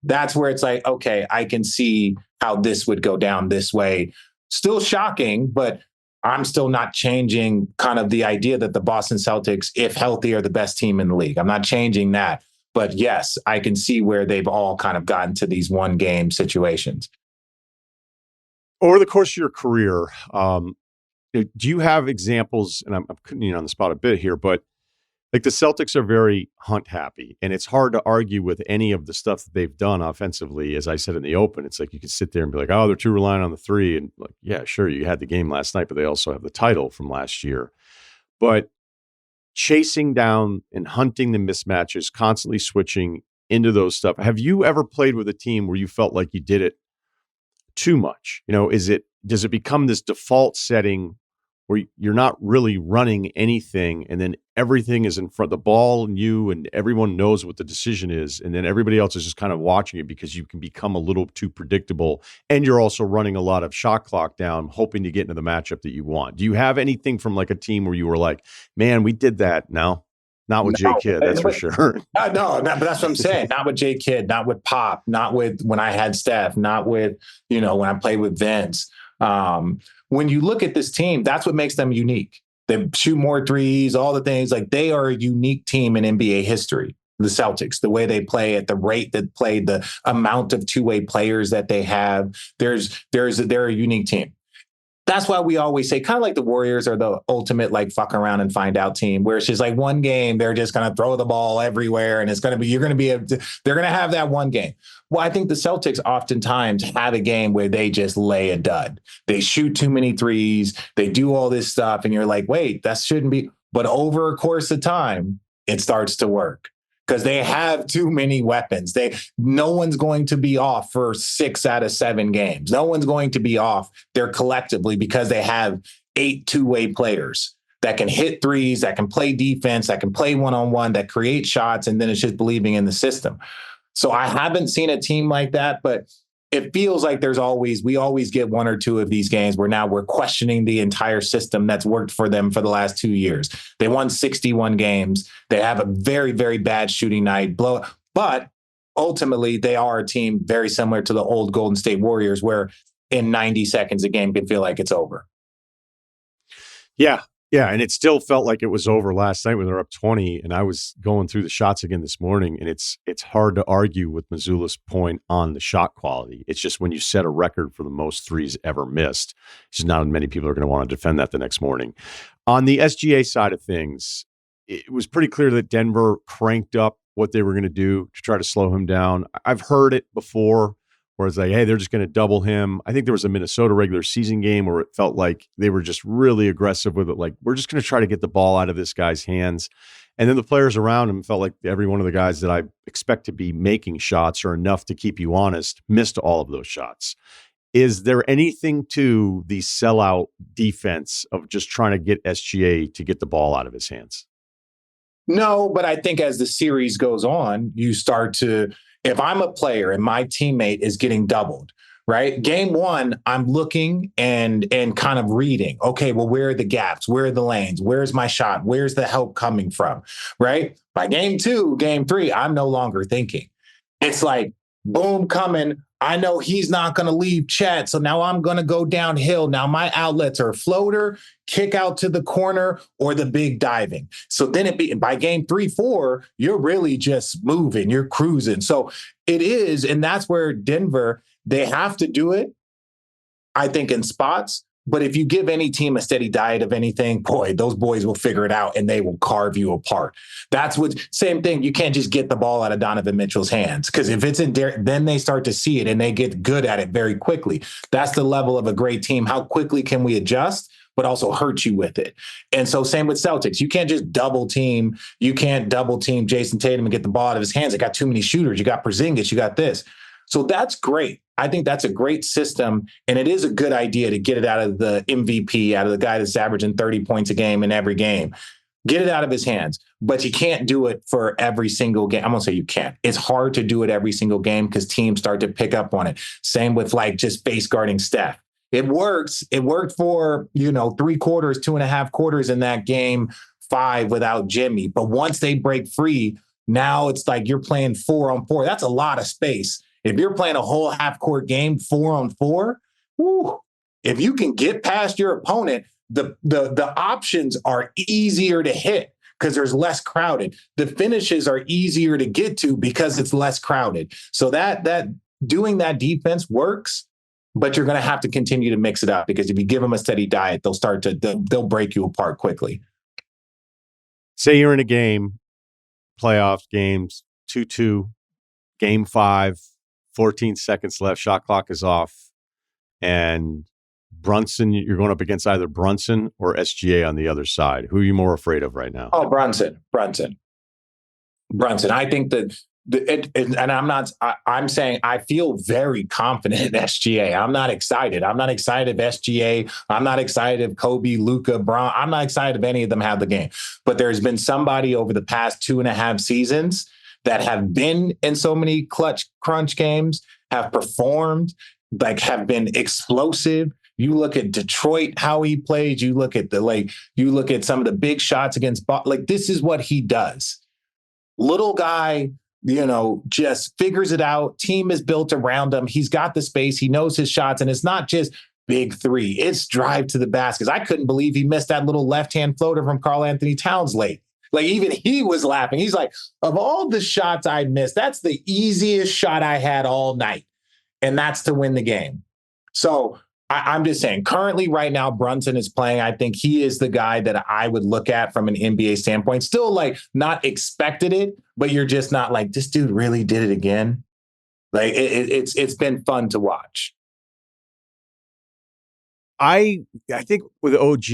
that's where it's like, okay, I can see how this would go down this way. Still shocking, but I'm still not changing kind of the idea that the Boston Celtics, if healthy, are the best team in the league. I'm not changing that. But yes, I can see where they've all kind of gotten to these 1-game situations. Over the course of your career, do you have examples, and I'm putting you on the spot a bit here, but like the Celtics are very Hunt happy, and it's hard to argue with any of the stuff that they've done offensively. As I said in the open, it's like you could sit there and be like, oh, they're too reliant on the three. And like, yeah, sure, you had the game last night, but they also have the title from last year. But chasing down and hunting the mismatches, constantly switching into those stuff. Have you ever played with a team where you felt like you did it too much? Does it become this default setting where you're not really running anything, and then everything is in front, the ball and you, and everyone knows what the decision is, and then everybody else is just kind of watching it because you can become a little too predictable, and you're also running a lot of shot clock down, hoping to get into the matchup that you want? Do you have anything from like a team where you were like, man, we did that? No, not with J. Kidd, that's for sure. No, but that's what I'm saying. Not with J. Kidd, not with Pop, not with when I had Steph, not with, when I played with Vince. When you look at this team, that's what makes them unique. They shoot more threes, all the things. Like, they are a unique team in NBA history. The Celtics, the way they play at the rate that play, the amount of two-way players that they have, they're a unique team. That's why we always say, kind of like the Warriors are the ultimate like fuck around and find out team, where it's just like one game, they're just going to throw the ball everywhere. And they're going to have that one game. Well, I think the Celtics oftentimes have a game where they just lay a dud. They shoot too many threes. They do all this stuff. And you're like, wait, that shouldn't be. But over a course of time, it starts to work. Because they have too many weapons. No one's going to be off for 6 out of 7 games. No one's going to be off there collectively because they have 8 two-way players that can hit threes, that can play defense, that can play one-on-one, that create shots, and then it's just believing in the system. So I haven't seen a team like that, but it feels like we always get 1 or 2 of these games where now we're questioning the entire system that's worked for them for the last 2 years. They won 61 games. They have a very, very bad shooting night, but ultimately they are a team very similar to the old Golden State Warriors, where in 90 seconds a game can feel like it's over. Yeah. Yeah, and it still felt like it was over last night when they were up 20, and I was going through the shots again this morning, and it's hard to argue with Mazzulla's point on the shot quality. It's just when you set a record for the most threes ever missed, it's just not many people are going to want to defend that the next morning. On the SGA side of things, it was pretty clear that Denver cranked up what they were going to do to try to slow him down. I've heard it before, where it's like, hey, they're just going to double him. I think there was a Minnesota regular season game where it felt like they were just really aggressive with it. Like, we're just going to try to get the ball out of this guy's hands. And then the players around him felt like every one of the guys that I expect to be making shots or enough to keep you honest missed all of those shots. Is there anything to the sellout defense of just trying to get SGA to get the ball out of his hands? No, but I think as the series goes on, you start to, if I'm a player and my teammate is getting doubled, right? Game 1, I'm looking and kind of reading. Okay, well, where are the gaps? Where are the lanes? Where's my shot? Where's the help coming from? Right? By game 2, game 3, I'm no longer thinking. It's like, boom, coming. I know he's not going to leave Chet, so now I'm going to go downhill. Now my outlets are floater, kick out to the corner, or the big diving. So then by game 3, 4, you're really just moving, you're cruising. So it is, and that's where Denver, they have to do it, I think, in spots. But if you give any team a steady diet of anything, boy, those boys will figure it out and they will carve you apart. Same thing. You can't just get the ball out of Donovan Mitchell's hands, because if it's in there, then they start to see it and they get good at it very quickly. That's the level of a great team. How quickly can we adjust, but also hurt you with it? And so same with Celtics. You can't just double team. You can't double team Jason Tatum and get the ball out of his hands. They got too many shooters. You got Porzingis. You got this. So that's great. I think that's a great system, and it is a good idea to get it out of the MVP, out of the guy that's averaging 30 points a game in every game. Get it out of his hands, but you can't do it for every single game. I'm going to say you can't. It's hard to do it every single game because teams start to pick up on it. Same with like just face guarding Steph. It works. It worked for, 3 quarters, 2.5 quarters in that game 5 without Jimmy. But once they break free, now it's like you're playing 4-on-4. That's a lot of space. If you're playing a whole half-court game 4-on-4, if you can get past your opponent, the options are easier to hit because there's less crowded. The finishes are easier to get to because it's less crowded. So that doing that defense works, but you're going to have to continue to mix it up because if you give them a steady diet, they'll break you apart quickly. Say you're in a game, playoff games, 2-2, game 5, 14 seconds left, shot clock is off, and Brunson, you're going up against either Brunson or SGA on the other side. Who are you more afraid of right now? Oh, Brunson. I think that, I'm saying I feel very confident in SGA. I'm not excited. I'm not excited if SGA. I'm not excited if Kobe, Luka, Bron. I'm not excited if any of them have the game. But there's been somebody over the past 2.5 seasons that have been in so many crunch games, have performed, like have been explosive. You look at Detroit, how he plays. You look at you look at some of the big shots against, this is what he does. Little guy, just figures it out. Team is built around him. He's got the space. He knows his shots. And it's not just big three. It's drive to the baskets. I couldn't believe he missed that little left-hand floater from Karl Anthony Towns late. Like, even he was laughing. He's like, of all the shots I missed, that's the easiest shot I had all night. And that's to win the game. So I'm just saying, currently right now, Brunson is playing. I think he is the guy that I would look at from an NBA standpoint. Still, not expected it, but you're just not like, this dude really did it again. Like, it's been fun to watch. I think with OG,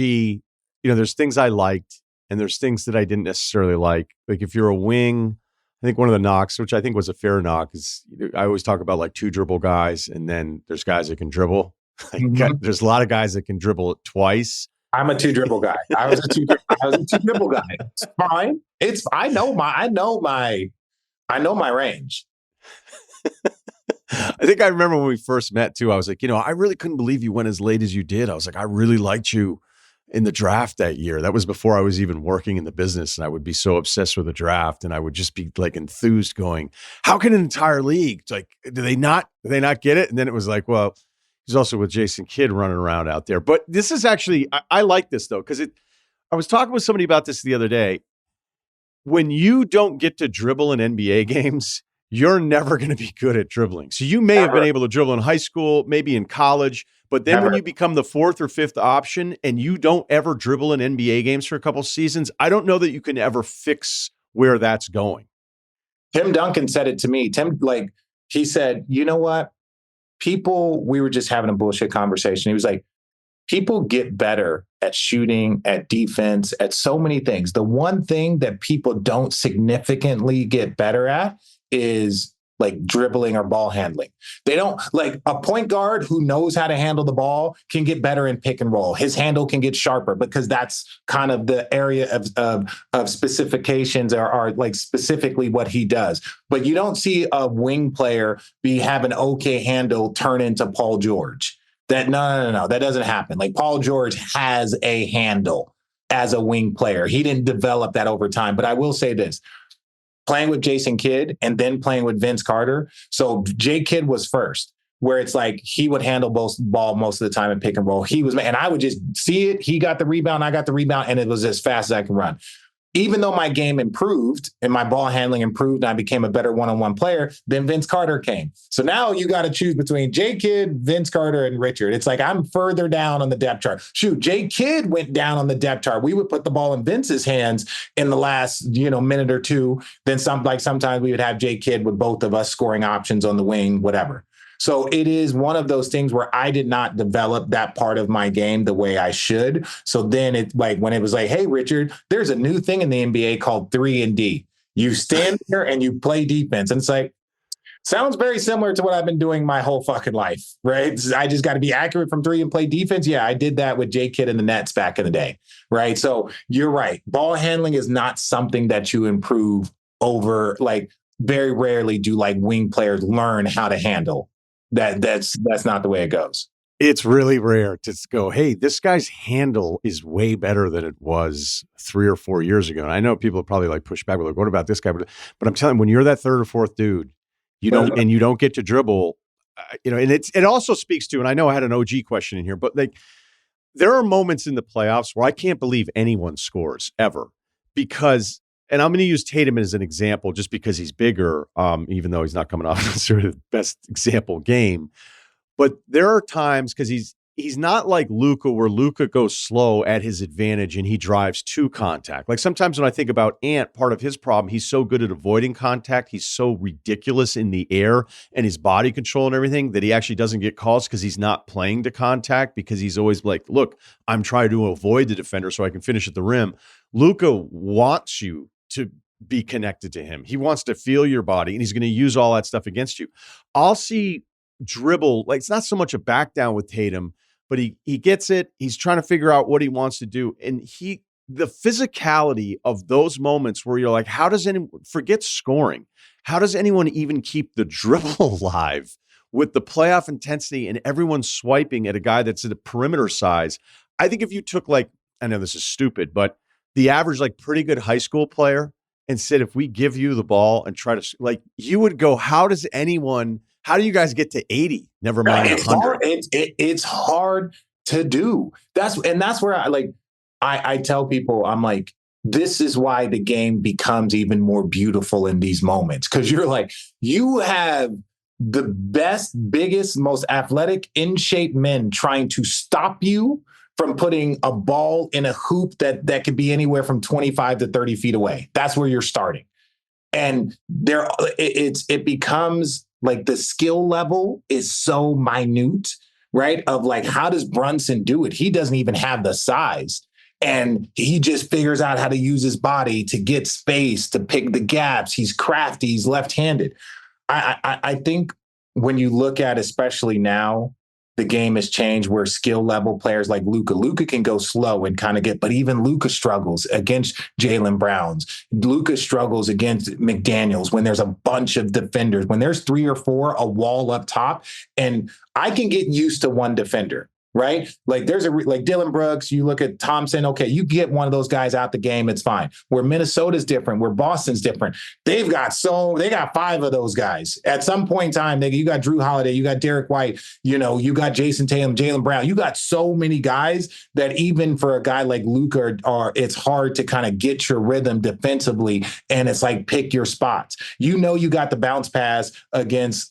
there's things I liked and there's things that I didn't necessarily like. Like, if you're a wing, I think one of the knocks, which I think was a fair knock, is I always talk about like 2 dribble guys, and then there's guys that can dribble. There's a lot of guys that can dribble it twice. I'm a 2 dribble guy. I was a 2 dribble guy. It's fine. I know my range. I think I remember when we first met too. I was like, I really couldn't believe you went as late as you did. I was like, I really liked you in the draft that year. That was before I was even working in the business, and I would be so obsessed with the draft, and I would just be like enthused, going, "How can an entire league do they not get it?" And then it was like, well, he's also with Jason Kidd running around out there. But this is actually, I like this though, because I was talking with somebody about this the other day. When you don't get to dribble in NBA games, you're never going to be good at dribbling. So you may have been able to dribble in high school, maybe in college, but then when you become the 4th or 5th option and you don't ever dribble in NBA games for a couple seasons, I don't know that you can ever fix where that's going. Tim Duncan said it to me. He said, you know what? We were just having a bullshit conversation. He was like, people get better at shooting, at defense, at so many things. The one thing that people don't significantly get better at is dribbling or ball handling. They don't, a point guard who knows how to handle the ball can get better in pick and roll. His handle can get sharper because that's kind of the area of specifications are specifically what he does. But you don't see a wing player have an okay handle turn into Paul George. No, that doesn't happen. Paul George has a handle as a wing player. He didn't develop that over time. But I will say this. Playing with Jason Kidd and then playing with Vince Carter. So J Kidd was first, where it's he would handle ball most of the time in pick and roll. And I would just see it. He got the rebound, I got the rebound, and it was as fast as I could run. Even though my game improved and my ball handling improved and I became a better one-on-one player, then Vince Carter came. So now you got to choose between J Kidd, Vince Carter, and Richard. It's I'm further down on the depth chart. Shoot, J Kidd went down on the depth chart. We would put the ball in Vince's hands in the last, minute or two. Then sometimes we would have J Kidd with both of us scoring options on the wing, whatever. So it is one of those things where I did not develop that part of my game the way I should. So then it's when it was hey, Richard, there's a new thing in the NBA called 3-and-D. You stand there and you play defense. And it's sounds very similar to what I've been doing my whole fucking life, right? I just got to be accurate from 3 and play defense. Yeah, I did that with J Kidd and the Nets back in the day, right? So you're right. Ball handling is not something that you improve over. Very rarely do wing players learn how to handle. That's not the way it goes. It's really rare to go, hey, this guy's handle is way better than it was 3 or 4 years ago. And I know people probably push back, what about this guy? But I'm telling you, when you're that 3rd or 4th dude, you don't get to dribble, and it also speaks to, and I know I had an OG question in here, but there are moments in the playoffs where I can't believe anyone scores ever because, and I'm going to use Tatum as an example just because he's bigger, even though he's not coming off necessarily the best example game. But there are times, because he's not like Luka, where Luka goes slow at his advantage and he drives to contact. Like sometimes when I think about Ant, part of his problem, he's so good at avoiding contact. He's so ridiculous in the air and his body control and everything that he actually doesn't get calls because he's not playing to contact, because he's always like, look, I'm trying to avoid the defender so I can finish at the rim. Luka wants you to be connected to him. He wants to feel your body, and he's going to use all that stuff against you. I'll see dribble, like it's not so much a back down with Tatum, but he gets it. He's trying to figure out what he wants to do. And the physicality of those moments where you're like, how does anyone forget scoring? How does anyone even keep the dribble alive with the playoff intensity and everyone swiping at a guy that's at a perimeter size? I think if you took, like, I know this is stupid, but the average, like, pretty good high school player and said, if we give you the ball and try to, like, you would go, how do you guys get to 80? Never mind 100. It's hard to do. That's where I tell people, I'm like, this is why the game becomes even more beautiful in these moments. Because you're like, you have the best, biggest, most athletic, in shape men trying to stop you from putting a ball in a hoop that could be anywhere from 25 to 30 feet away. That's where you're starting. And it becomes like the skill level is so minute, right? Of like, how does Brunson do it? He doesn't even have the size. And he just figures out how to use his body to get space, to pick the gaps. He's crafty. He's left-handed. I think when you look at, especially now, the game has changed where skill level players like Luka can go slow and kind of but even Luka struggles against Jaylen Browns. Luka struggles against McDaniels when there's a bunch of defenders, when there's 3 or 4, a wall up top. And I can get used to one defender, right? Like there's like Dylan Brooks, you look at Thompson, okay, you get one of those guys out the game, it's fine. Where Minnesota's different, where Boston's different, they got 5 of those guys. At some point in time, you got Drew Holiday, you got Derek White, you got Jason Tatum, Jaylen Brown, you got so many guys that even for a guy like Luka, it's hard to kind of get your rhythm defensively, and it's like pick your spots. You got the bounce pass against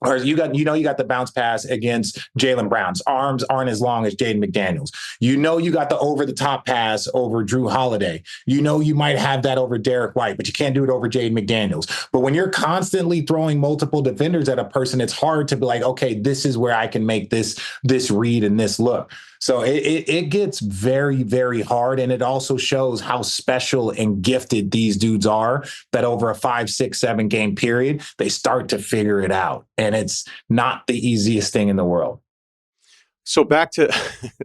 you got the bounce pass against Jaylen Brown's arms aren't as long as Jaden McDaniels. You got the over the top pass over Drew Holiday. You might have that over Derek White, but you can't do it over Jaden McDaniels. But when you're constantly throwing multiple defenders at a person, it's hard to be like, okay, this is where I can make this read and this look. So it gets very, very hard. And it also shows how special and gifted these dudes are, that over a 5, 6, 7 game period, they start to figure it out. And it's not the easiest thing in the world. So back to,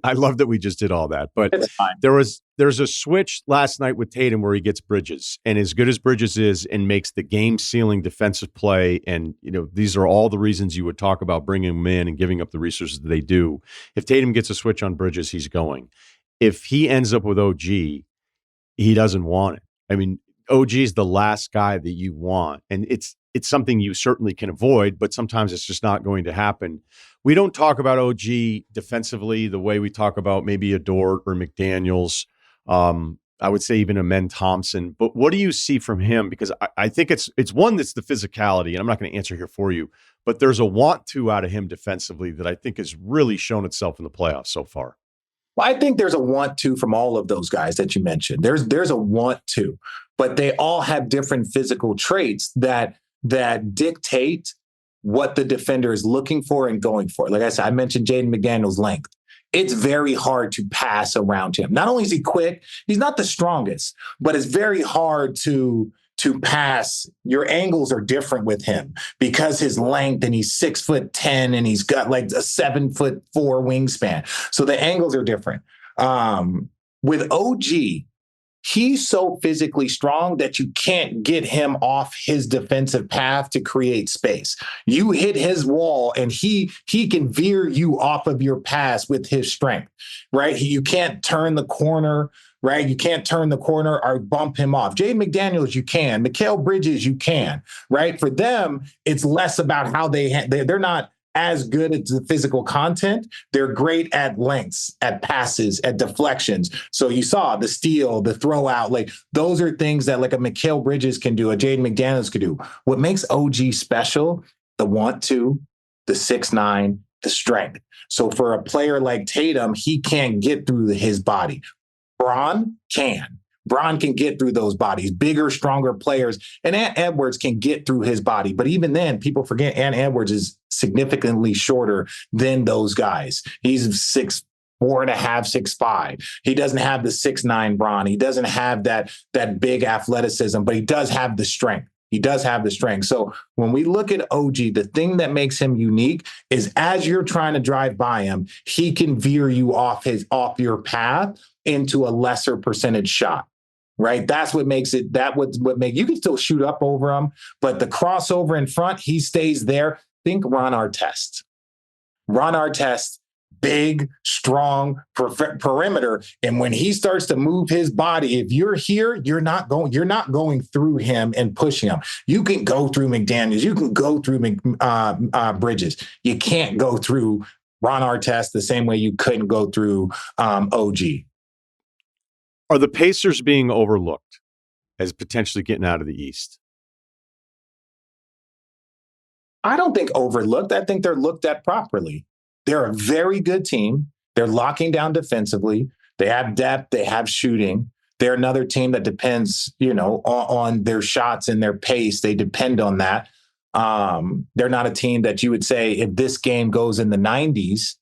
I love that we just did all that, but there's a switch last night with Tatum where he gets Bridges, and as good as Bridges is and makes the game sealing defensive play. And, these are all the reasons you would talk about bringing him in and giving up the resources that they do. If Tatum gets a switch on Bridges, he's going. If he ends up with OG, he doesn't want it. I mean, OG is the last guy that you want. And it's something you certainly can avoid, but sometimes it's just not going to happen. We don't talk about OG defensively the way we talk about maybe a Dort or McDaniels. I would say even Amen Thompson. But what do you see from him? Because I think it's one that's the physicality, and I'm not going to answer here for you, but there's a want to out of him defensively that I think has really shown itself in the playoffs so far. Well, I think there's a want to from all of those guys that you mentioned. There's a want to, but they all have different physical traits that dictate what the defender is looking for and going for. Like I said, I mentioned Jaden McDaniels' length. It's very hard to pass around him. Not only is he quick, he's not the strongest, but it's very hard to pass. Your angles are different with him because his length, and he's 6'10" and he's got like a 7'4" wingspan. So the angles are different. With OG, he's so physically strong that you can't get him off his defensive path to create space. You hit his wall and he can veer you off of your pass with his strength, right? You can't turn the corner, right? You can't turn the corner or bump him off. Jaden McDaniels, you can. Mikal Bridges, you can, right? For them, it's less about how they're not as good at the physical content. They're great at lengths, at passes, at deflections. So you saw the steal, the throw out, like those are things that like a Mikal Bridges can do, a Jaden McDaniels could do. What makes OG special, the want to, the 6'9", the strength. So for a player like Tatum, he can't get through his body. Bron can. Bron can get through those bodies, bigger, stronger players. And Ant Edwards can get through his body. But even then, people forget Ant Edwards is significantly shorter than those guys. He's 6'4.5", 6'5". He doesn't have the 6'9" Bron. He doesn't have that big athleticism, but he does have the strength. He does have the strength. So when we look at OG, the thing that makes him unique is as you're trying to drive by him, he can veer you off your path into a lesser percentage shot. Right. That's what makes it. You can still shoot up over him, but the crossover in front, he stays there. Think Ron Artest. Ron Artest, big, strong perimeter. And when he starts to move his body, if you're here, you're not going through him and pushing him. You can go through McDaniels. You can go through Bridges. You can't go through Ron Artest the same way you couldn't go through OG. Are the Pacers being overlooked as potentially getting out of the East? I don't think overlooked. I think they're looked at properly. They're a very good team. They're locking down defensively. They have depth. They have shooting. They're another team that depends, on their shots and their pace. They depend on that. They're not a team that you would say if this game goes in the 90s,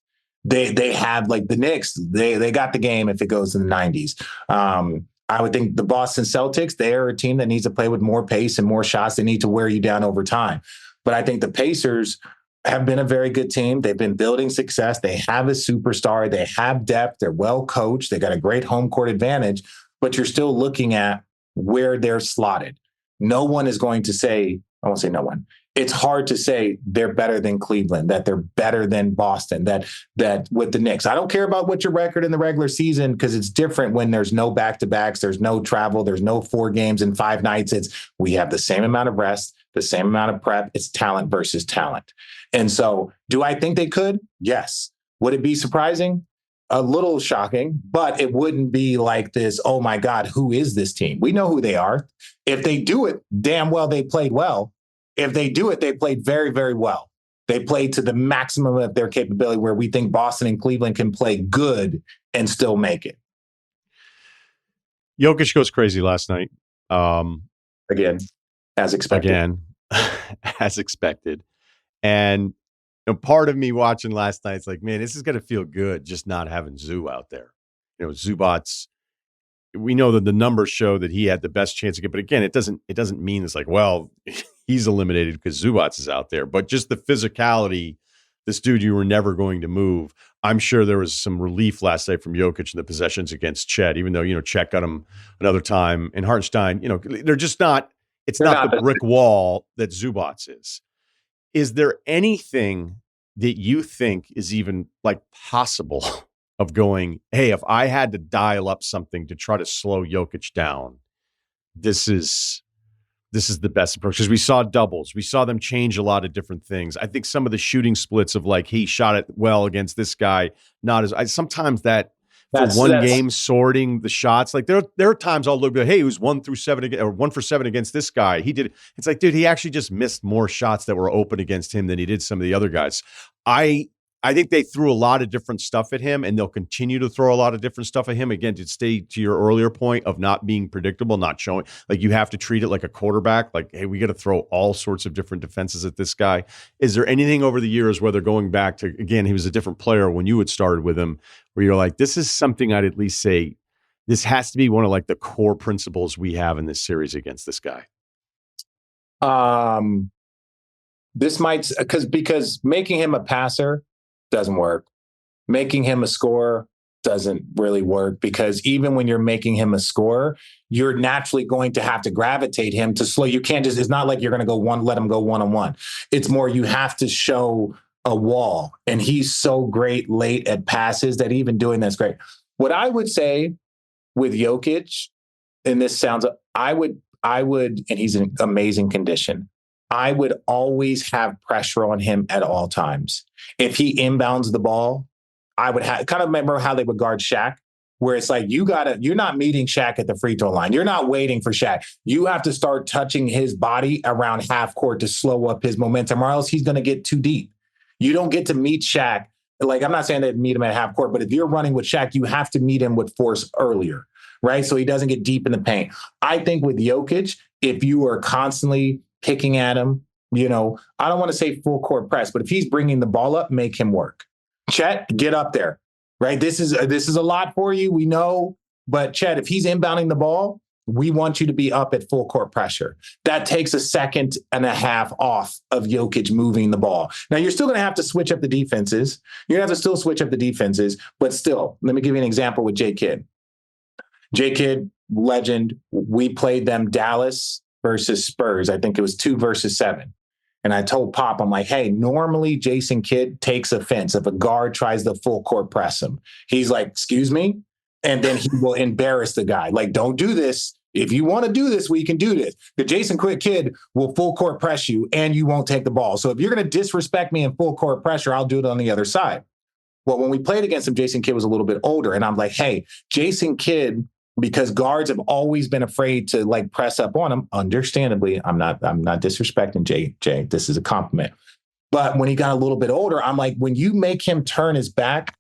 they have like the Knicks. They got the game if it goes in the 90s. I would think the Boston Celtics, they are a team that needs to play with more pace and more shots. They need to wear you down over time. But I think the Pacers have been a very good team. They've been building success. They have a superstar. They have depth. They're well coached. They got a great home court advantage. But you're still looking at where they're slotted. No one is going to say, I won't say no one. It's hard to say they're better than Cleveland, that they're better than Boston, that with the Knicks. I don't care about what your record in the regular season because it's different when there's no back-to-backs, there's no travel, there's no 4 games in 5 nights. We have the same amount of rest, the same amount of prep. It's talent versus talent. And so do I think they could? Yes. Would it be surprising? A little shocking, but it wouldn't be like this, oh my God, who is this team? We know who they are. If they do it, damn well they played well. If they do it, they played very, very well. They played to the maximum of their capability where we think Boston and Cleveland can play good and still make it. Jokic goes crazy last night. Again, as expected. As expected. And part of me watching last night, it's like, man, this is going to feel good just not having Zoo out there. Zubac's, we know that the numbers show that he had the best chance to get, but again, it doesn't mean it's like, well, he's eliminated because Zubac is out there, but just the physicality, this dude you were never going to move. I'm sure there was some relief last night from Jokic in the possessions against Chet, even though, Chet got him another time and Hartenstein, they're just not, they're not the brick wall that Zubac is. Is there anything that you think is even like possible of going, hey, if I had to dial up something to try to slow Jokic down, this is the best approach? Because we saw doubles. We saw them change a lot of different things. I think some of the shooting splits of like, he shot it well against this guy, not as sometimes that's game sorting the shots. Like there are times I'll look at, hey, he was 1 for 7 against this guy. He did. It's like, dude, he actually just missed more shots that were open against him than he did some of the other guys. I think they threw a lot of different stuff at him, and they'll continue to throw a lot of different stuff at him. Again, to stay to your earlier point of not being predictable, not showing, like you have to treat it like a quarterback. Like, hey, we got to throw all sorts of different defenses at this guy. Is there anything over the years where they're going back to, again, he was a different player when you had started with him, where you're like, this is something I'd at least say, this has to be one of like the core principles we have in this series against this guy? This might, because making him a passer doesn't work. Making him a scorer doesn't really work, because even when you're making him a scorer, you're naturally going to have to gravitate him to slow. You can't just, it's not like you're going to let him go one-on-one. It's more, you have to show a wall. And he's so great late at passes that even doing that's great. What I would say with Jokic, and this sounds, I would, and he's in amazing condition, I would always have pressure on him at all times. If he inbounds the ball, I would kind of remember how they would guard Shaq, where it's like, you're not meeting Shaq at the free throw line. You're not waiting for Shaq. You have to start touching his body around half court to slow up his momentum, or else he's going to get too deep. You don't get to meet Shaq. Like, I'm not saying that meet him at half court, but if you're running with Shaq, you have to meet him with force earlier, right? So he doesn't get deep in the paint. I think with Jokic, if you are constantly picking at him, I don't want to say full court press, but if he's bringing the ball up, make him work. Chet, get up there, right? This is a lot for you, we know, but Chet, if he's inbounding the ball, we want you to be up at full court pressure. That takes a second and a half off of Jokic moving the ball. Now, you're still going to have to switch up the defenses. You're going to have to still switch up the defenses, but still, let me give you an example with J. Kidd. J. Kidd, legend. We played them Dallas versus Spurs. I think it was 2-7. And I told Pop, I'm like, hey, normally Jason Kidd takes offense if a guard tries to full court press him. He's like, excuse me? And then he will embarrass the guy. Like, don't do this. If you want to do this, we can do this. The Jason Kidd will full court press you and you won't take the ball. So if you're going to disrespect me in full court pressure, I'll do it on the other side. Well, when we played against him, Jason Kidd was a little bit older. And I'm like, hey, Jason Kidd, because guards have always been afraid to like press up on him. Understandably, I'm not disrespecting Jay. This is a compliment. But when he got a little bit older, I'm like, when you make him turn his back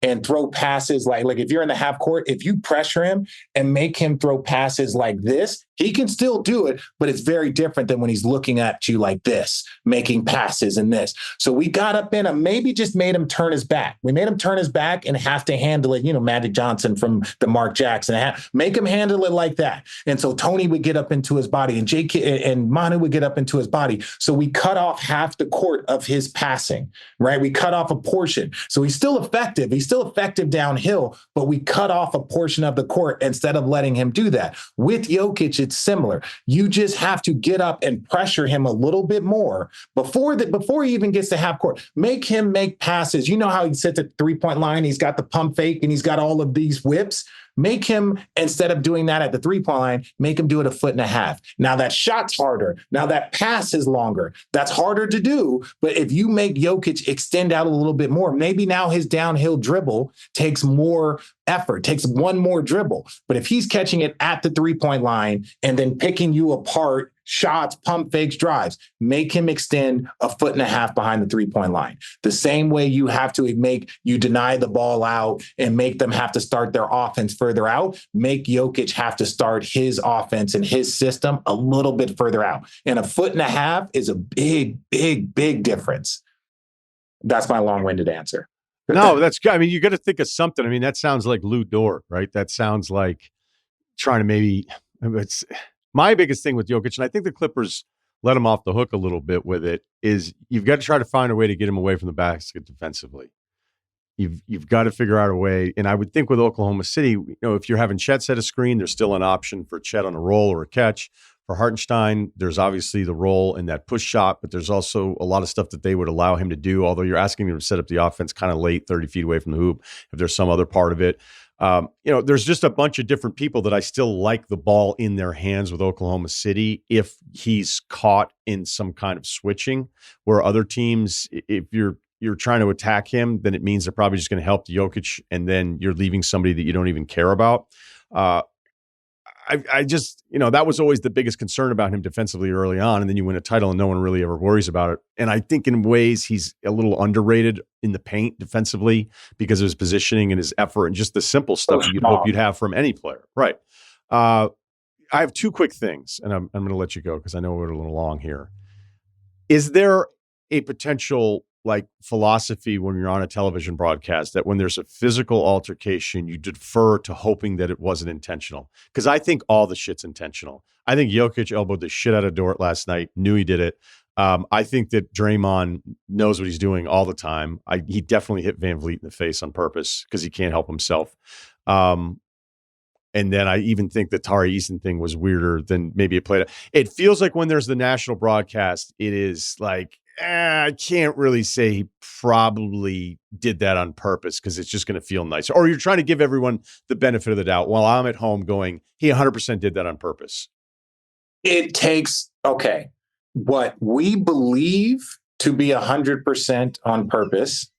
and throw passes like if you're in the half court, if you pressure him and make him throw passes like this, he can still do it, but it's very different than when he's looking at you like this, making passes and this. So we got up in him, maybe just made him turn his back. We made him turn his back and have to handle it, Magic Johnson from the Mark Jackson, make him handle it like that. And so Tony would get up into his body and J.K. and Manu would get up into his body. So we cut off half the court of his passing, right? We cut off a portion. So he's still effective. He's still effective downhill, but we cut off a portion of the court instead of letting him do that. With Jokic, it's similar. You just have to get up and pressure him a little bit more before he even gets to half court. Make him make passes. You know how he sits at the 3-point line, he's got the pump fake and he's got all of these whips. Make him, instead of doing that at the 3-point line, make him do it 1.5 feet. Now that shot's harder. Now that pass is longer. That's harder to do. But if you make Jokic extend out a little bit more, maybe now his downhill dribble takes more effort, takes one more dribble. But if he's catching it at the 3-point line and then picking you apart, shots, pump fakes, drives, make him extend 1.5 feet behind the 3-point line. The same way you have to you deny the ball out and make them have to start their offense further out, make Jokic have to start his offense and his system a little bit further out. And 1.5 feet is a big, big, big difference. That's my long-winded answer. No, that's good. I mean, you got to think of something. I mean, that sounds like Lou Dort, right? That sounds like trying to it's my biggest thing with Jokic, and I think the Clippers let him off the hook a little bit with it, is you've got to try to find a way to get him away from the basket defensively. You've got to figure out a way. And I would think with Oklahoma City, if you're having Chet set a screen, there's still an option for Chet on a roll or a catch. For Hartenstein, there's obviously the role in that push shot, but there's also a lot of stuff that they would allow him to do, although you're asking him to set up the offense kind of late, 30 feet away from the hoop, if there's some other part of it. There's just a bunch of different people that I still like the ball in their hands with Oklahoma City if he's caught in some kind of switching, where other teams, if you're trying to attack him, then it means they're probably just going to help Jokic, and then you're leaving somebody that you don't even care about. I just, that was always the biggest concern about him defensively early on. And then you win a title and no one really ever worries about it. And I think in ways he's a little underrated in the paint defensively because of his positioning and his effort and just the simple stuff that you'd hope you'd have from any player. Right. I have two quick things, and I'm going to let you go because I know we're a little long here. Is there a potential philosophy when you're on a television broadcast that when there's a physical altercation, you defer to hoping that it wasn't intentional? Because I think all the shit's intentional. I think Jokic elbowed the shit out of Dort last night, knew he did it. I think that Draymond knows what he's doing all the time. He definitely hit Van Vliet in the face on purpose because he can't help himself. And then I even think the Tari Eason thing was weirder than maybe it played. It feels like when there's the national broadcast, it is like, I can't really say he probably did that on purpose because it's just going to feel nicer. Or you're trying to give everyone the benefit of the doubt while I'm at home going, he 100% did that on purpose. It takes, what we believe to be 100% on purpose,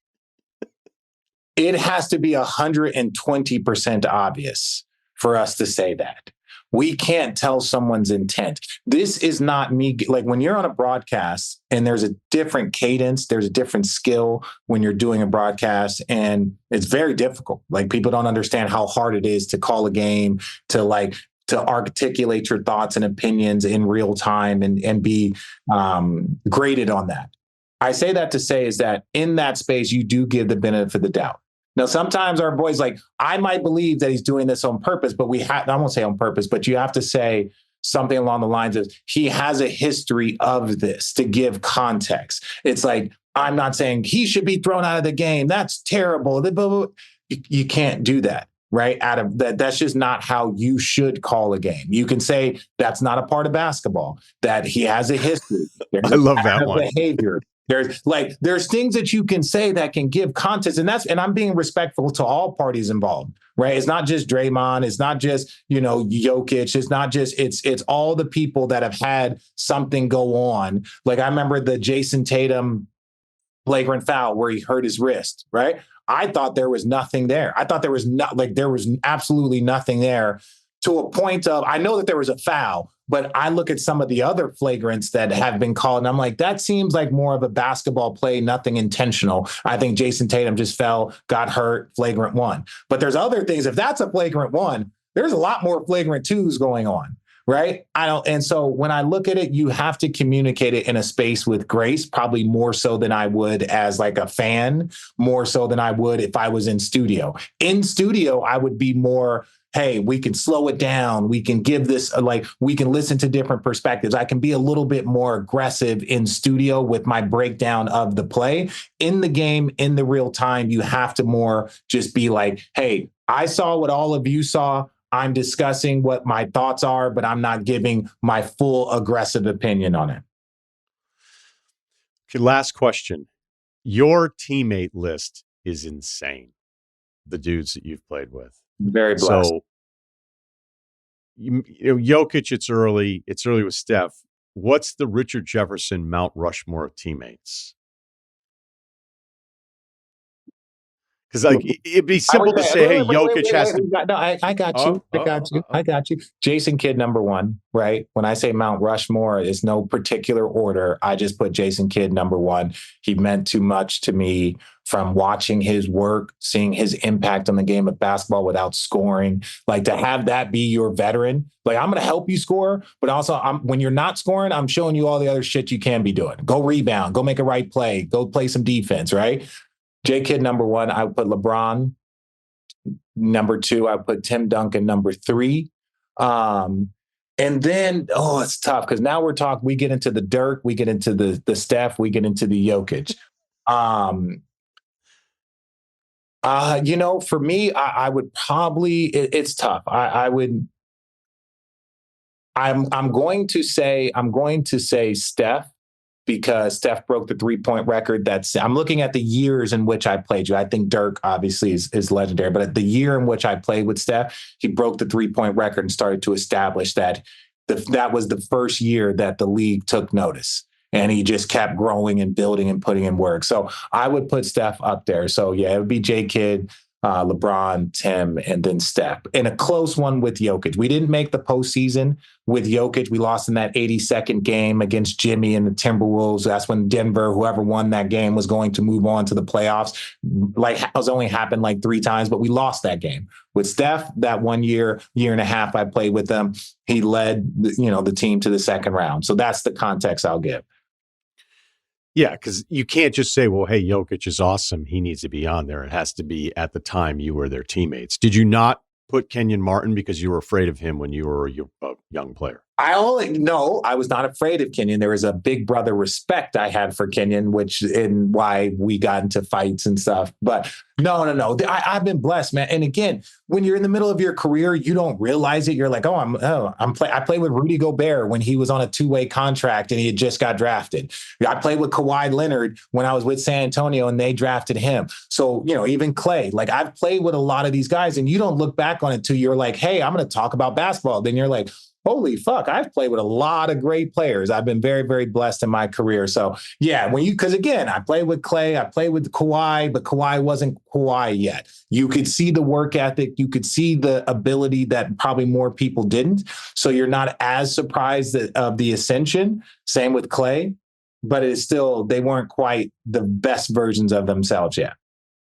it has to be 120% obvious for us to say that. We can't tell someone's intent. This is not me. Like when you're on a broadcast and there's a different cadence, there's a different skill when you're doing a broadcast, and it's very difficult. Like people don't understand how hard it is to call a game, to articulate your thoughts and opinions in real time and be graded on that. I say that to say is that in that space, you do give the benefit of the doubt. Now, sometimes our boys, like, I might believe that he's doing this on purpose, but I won't say on purpose, but you have to say something along the lines of he has a history of this to give context. It's like, I'm not saying he should be thrown out of the game. That's terrible. You can't do that, right? Out of that, that's just not how you should call a game. You can say that's not a part of basketball, that he has a history. I love that one. Behavior. There's things that you can say that can give context, and I'm being respectful to all parties involved, right? It's not just Draymond, it's not just, Jokic, it's not just, it's all the people that have had something go on. Like I remember the Jason Tatum flagrant foul where he hurt his wrist, right? I thought there was nothing there. I thought there was there was absolutely nothing there, to a point of, I know that there was a foul, but I look at some of the other flagrants that have been called, and I'm like, that seems like more of a basketball play, nothing intentional. I think Jason Tatum just fell, got hurt, flagrant one. But there's other things. If that's a flagrant one, there's a lot more flagrant twos going on, right? And so when I look at it, you have to communicate it in a space with grace, probably more so than I would as like a fan, more so than I would if I was in studio. In studio, I would be more, hey, we can slow it down. We can give this, we can listen to different perspectives. I can be a little bit more aggressive in studio with my breakdown of the play. In the game, in the real time, you have to more just be like, hey, I saw what all of you saw. I'm discussing what my thoughts are, but I'm not giving my full aggressive opinion on it. Okay, last question. Your teammate list is insane. The dudes that you've played with. Very blessed. So, Jokic, it's early with Steph. What's the Richard Jefferson Mount Rushmore of teammates? Because it'd be simple to say, hey, Jokic has to. No, I got you. I got you. Jason Kidd, number one, right? When I say Mount Rushmore, it's no particular order. I just put Jason Kidd number one. He meant too much to me from watching his work, seeing his impact on the game of basketball without scoring. Like to have that be your veteran. Like I'm going to help you score, but also when you're not scoring, I'm showing you all the other shit you can be doing. Go rebound, go make a right play, go play some defense, right? J Kidd number one, I would put LeBron. Number two, I would put Tim Duncan number three. And then, it's tough because now we get into the Dirk, we get into the Steph, we get into the Jokic. For me, I would probably, it's tough. I'm going to say Steph, because Steph broke the 3-point record. I'm looking at the years in which I played you. I think Dirk obviously is legendary, but the year in which I played with Steph, he broke the 3-point record and started to establish that that was the first year that the league took notice. And he just kept growing and building and putting in work. So I would put Steph up there. So yeah, it would be J Kidd, LeBron, Tim, and then Steph. And a close one with Jokic. We didn't make the postseason with Jokic. We lost in that 82nd game against Jimmy and the Timberwolves. That's when Denver, whoever won that game, was going to move on to the playoffs. Like it was only happened like 3 times, but we lost that game. With Steph, that 1 year and a half I played with him, he led the team to the second round. So that's the context I'll give. Yeah, because you can't just say, well, hey, Jokic is awesome. He needs to be on there. It has to be at the time you were their teammates. Did you not put Kenyon Martin because you were afraid of him when you were a young player? I was not afraid of Kenyon. There was a big brother respect I had for Kenyon, which in why we got into fights and stuff. But no. I've been blessed, man. And again, when you're in the middle of your career, you don't realize it. You're like, I played with Rudy Gobert when he was on a 2-way contract and he had just got drafted. I played with Kawhi Leonard when I was with San Antonio and they drafted him. So, even Clay, like I've played with a lot of these guys and you don't look back on it till you're like, hey, I'm going to talk about basketball. Then you're like, holy fuck, I've played with a lot of great players. I've been very, very blessed in my career. So yeah, because again, I played with Clay, I played with Kawhi, but Kawhi wasn't Kawhi yet. You could see the work ethic. You could see the ability that probably more people didn't. So you're not as surprised of the ascension. Same with Clay, but it's still, they weren't quite the best versions of themselves yet.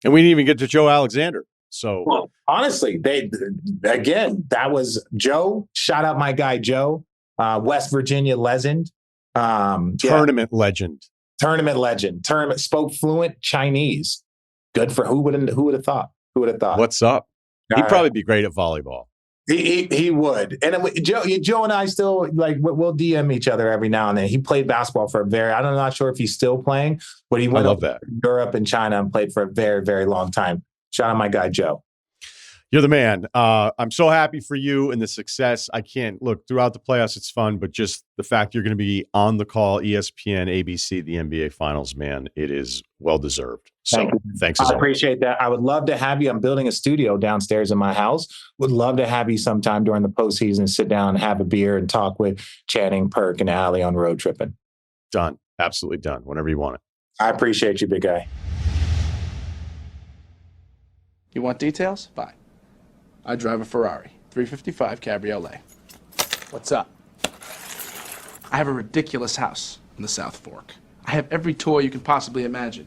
And we didn't even get to Joe Alexander. So well, honestly, that was Joe. Shout out my guy, Joe, West Virginia legend. Tournament legend. Spoke fluent Chinese. Good for who would have thought? Who would have thought? What's up? He'd probably be great at volleyball. He would. And Joe and I still we'll DM each other every now and then. He played basketball for I'm not sure if he's still playing, but he went to Europe and China and played for a very, very long time. Shout out my guy, Joe. You're the man. I'm so happy for you and the success. I can't look throughout the playoffs. It's fun, but just the fact you're going to be on the call, ESPN, ABC, the NBA Finals, man, it is well deserved. So thanks. I appreciate that. I would love to have you. I'm building a studio downstairs in my house. Would love to have you sometime during the postseason, sit down and have a beer and talk with Channing, Perk, and Allie on road tripping. Done. Absolutely done. Whenever you want it. I appreciate you, big guy. You want details? Fine. I drive a Ferrari, 355 Cabriolet. What's up? I have a ridiculous house in the South Fork. I have every toy you can possibly imagine.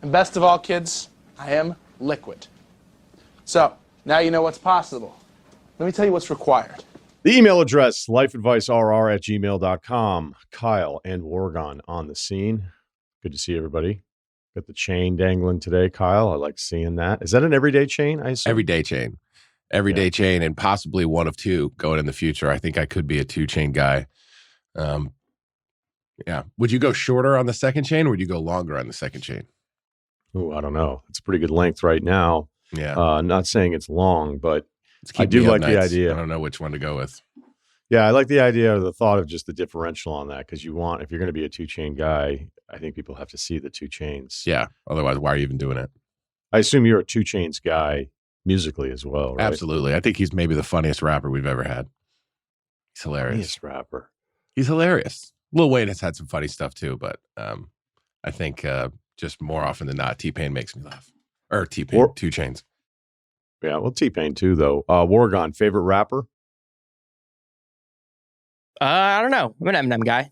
And best of all, kids, I am liquid. So, now you know what's possible. Let me tell you what's required. The email address, lifeadvicerr@gmail.com. Kyle and Wargon on the scene. Good to see everybody. Got the chain dangling today, Kyle. I like seeing that. Is that an everyday chain? I assume? Everyday chain. Everyday chain, and possibly one of two going in the future. I think I could be a 2-chain guy. Yeah. Would you go shorter on the second chain, or would you go longer on the second chain? Oh, I don't know. It's a pretty good length right now. Yeah. Not saying it's long, but I do like the idea. I don't know which one to go with. Yeah, I like the idea of the thought of just the differential on that, because if you're going to be a 2-chain guy, I think people have to see the 2 chains. Yeah. Otherwise, why are you even doing it? I assume you're a 2 chains guy musically as well, right? Absolutely. I think he's maybe the funniest rapper we've ever had. He's hilarious. Funniest rapper. He's hilarious. Lil Wayne has had some funny stuff too, but I think just more often than not, T-Pain makes me laugh. Or T-Pain, 2 chains. Yeah, well, T-Pain too, though. Wargon, favorite rapper? I don't know. I'm an Eminem guy.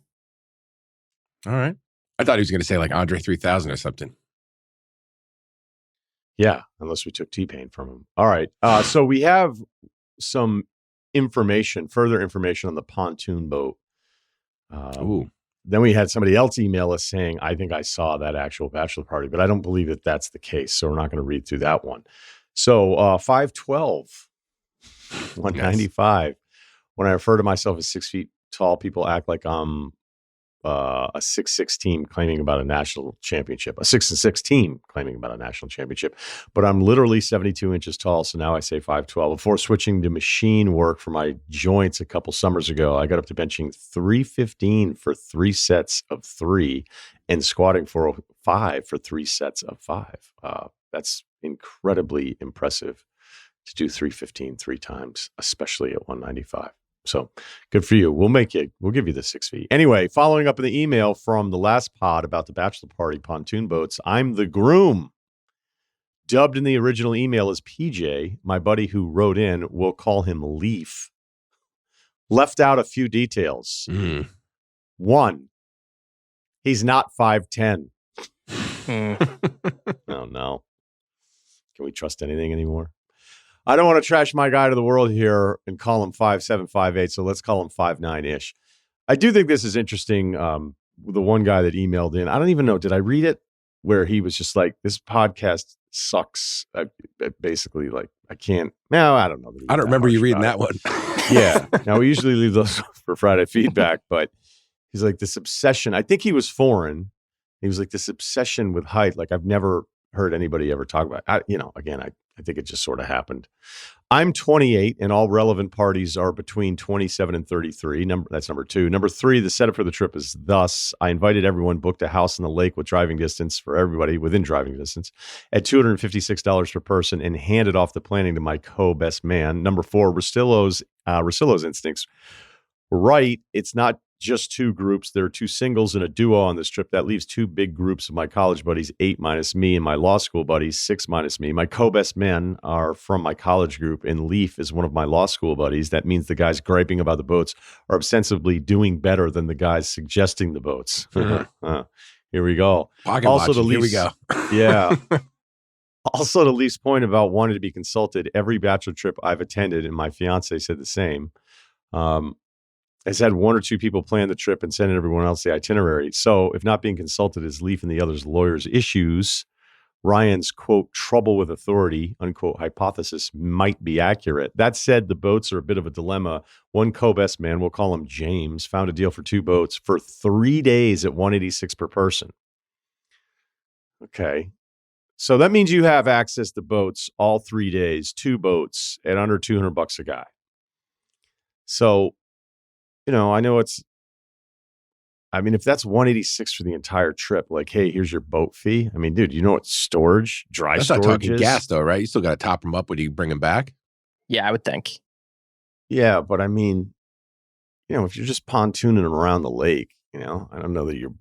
All right. I thought he was going to say like Andre 3000 or something. Yeah, unless we took T-Pain from him. All right. So we have some further information on the pontoon boat. Ooh. Then we had somebody else email us saying, I think I saw that actual bachelor party, but I don't believe that that's the case. So we're not going to read through that one. So 5'12", 195. Yes. When I refer to myself as 6 feet tall, people act like I'm a 6'6" team claiming about a national championship, a 6'6" team claiming about a national championship. But I'm literally 72 inches tall, so now I say 5'12". Before switching to machine work for my joints a couple summers ago, I got up to benching 315 for 3 sets of 3 and squatting 405 for 3 sets of 5. That's incredibly impressive to do 315 3 times, especially at 195. So good for you. We'll give you the 6 feet. Anyway, following up in the email from the last pod about the bachelor party pontoon boats, I'm the groom. Dubbed in the original email as PJ, my buddy who wrote in, we'll call him Leaf, left out a few details. 1, he's not 5'10". Oh, no. Can we trust anything anymore? I don't want to trash my guy to the world here and call him 5'7", 5'8", so let's call him 5'9"-ish. I do think this is interesting. The one guy that emailed in, I don't even know, did I read it? Where he was just like, this podcast sucks. Basically, like, I can't. No, I don't know. I don't remember you reading that one. Yeah. Now, we usually leave those for Friday feedback, but he's like, this obsession. I think he was foreign. He was like, this obsession with height. Like, I've never heard anybody ever talk about it. I think it just sort of happened. I'm 28, and all relevant parties are between 27 and 33. That's number 2. Number 3, the setup for the trip is thus. I invited everyone, booked a house in the lake with driving distance for everybody within driving distance at $256 per person, and handed off the planning to my co-best man. Number 4, Russillo's instincts we're right. It's not just two groups. There are two singles and a duo on this trip. That leaves two big groups of my college buddies, 8 minus me, and my law school buddies, 6 minus me. My co-best men are from my college group, and Leaf is one of my law school buddies. That means the guys griping about the boats are ostensibly doing better than the guys suggesting the boats. Here we go. Pocket Also, watching. the Leafs, Here we go. Yeah. Also, to Leaf's point about wanting to be consulted, every bachelor trip I've attended, and my fiance said the same, has had one or two people plan the trip and send everyone else the itinerary. So if not being consulted is Leaf and the others' lawyers' issues, Ryan's, quote, trouble with authority, unquote, hypothesis might be accurate. That said, the boats are a bit of a dilemma. One co-best man, we'll call him James, found a deal for 2 boats for 3 days at $186 per person. Okay. So that means you have access to boats all 3 days, 2 boats at under $200 a guy. So, I know if that's $186 for the entire trip, like, hey, here's your boat fee. I mean, dude, you know what storage, dry That's storage not talking is? gas, though, right? You still got to top them up when you bring them back. Yeah, I would think. Yeah, but I mean, if you're just pontooning them around the lake, I don't know that you're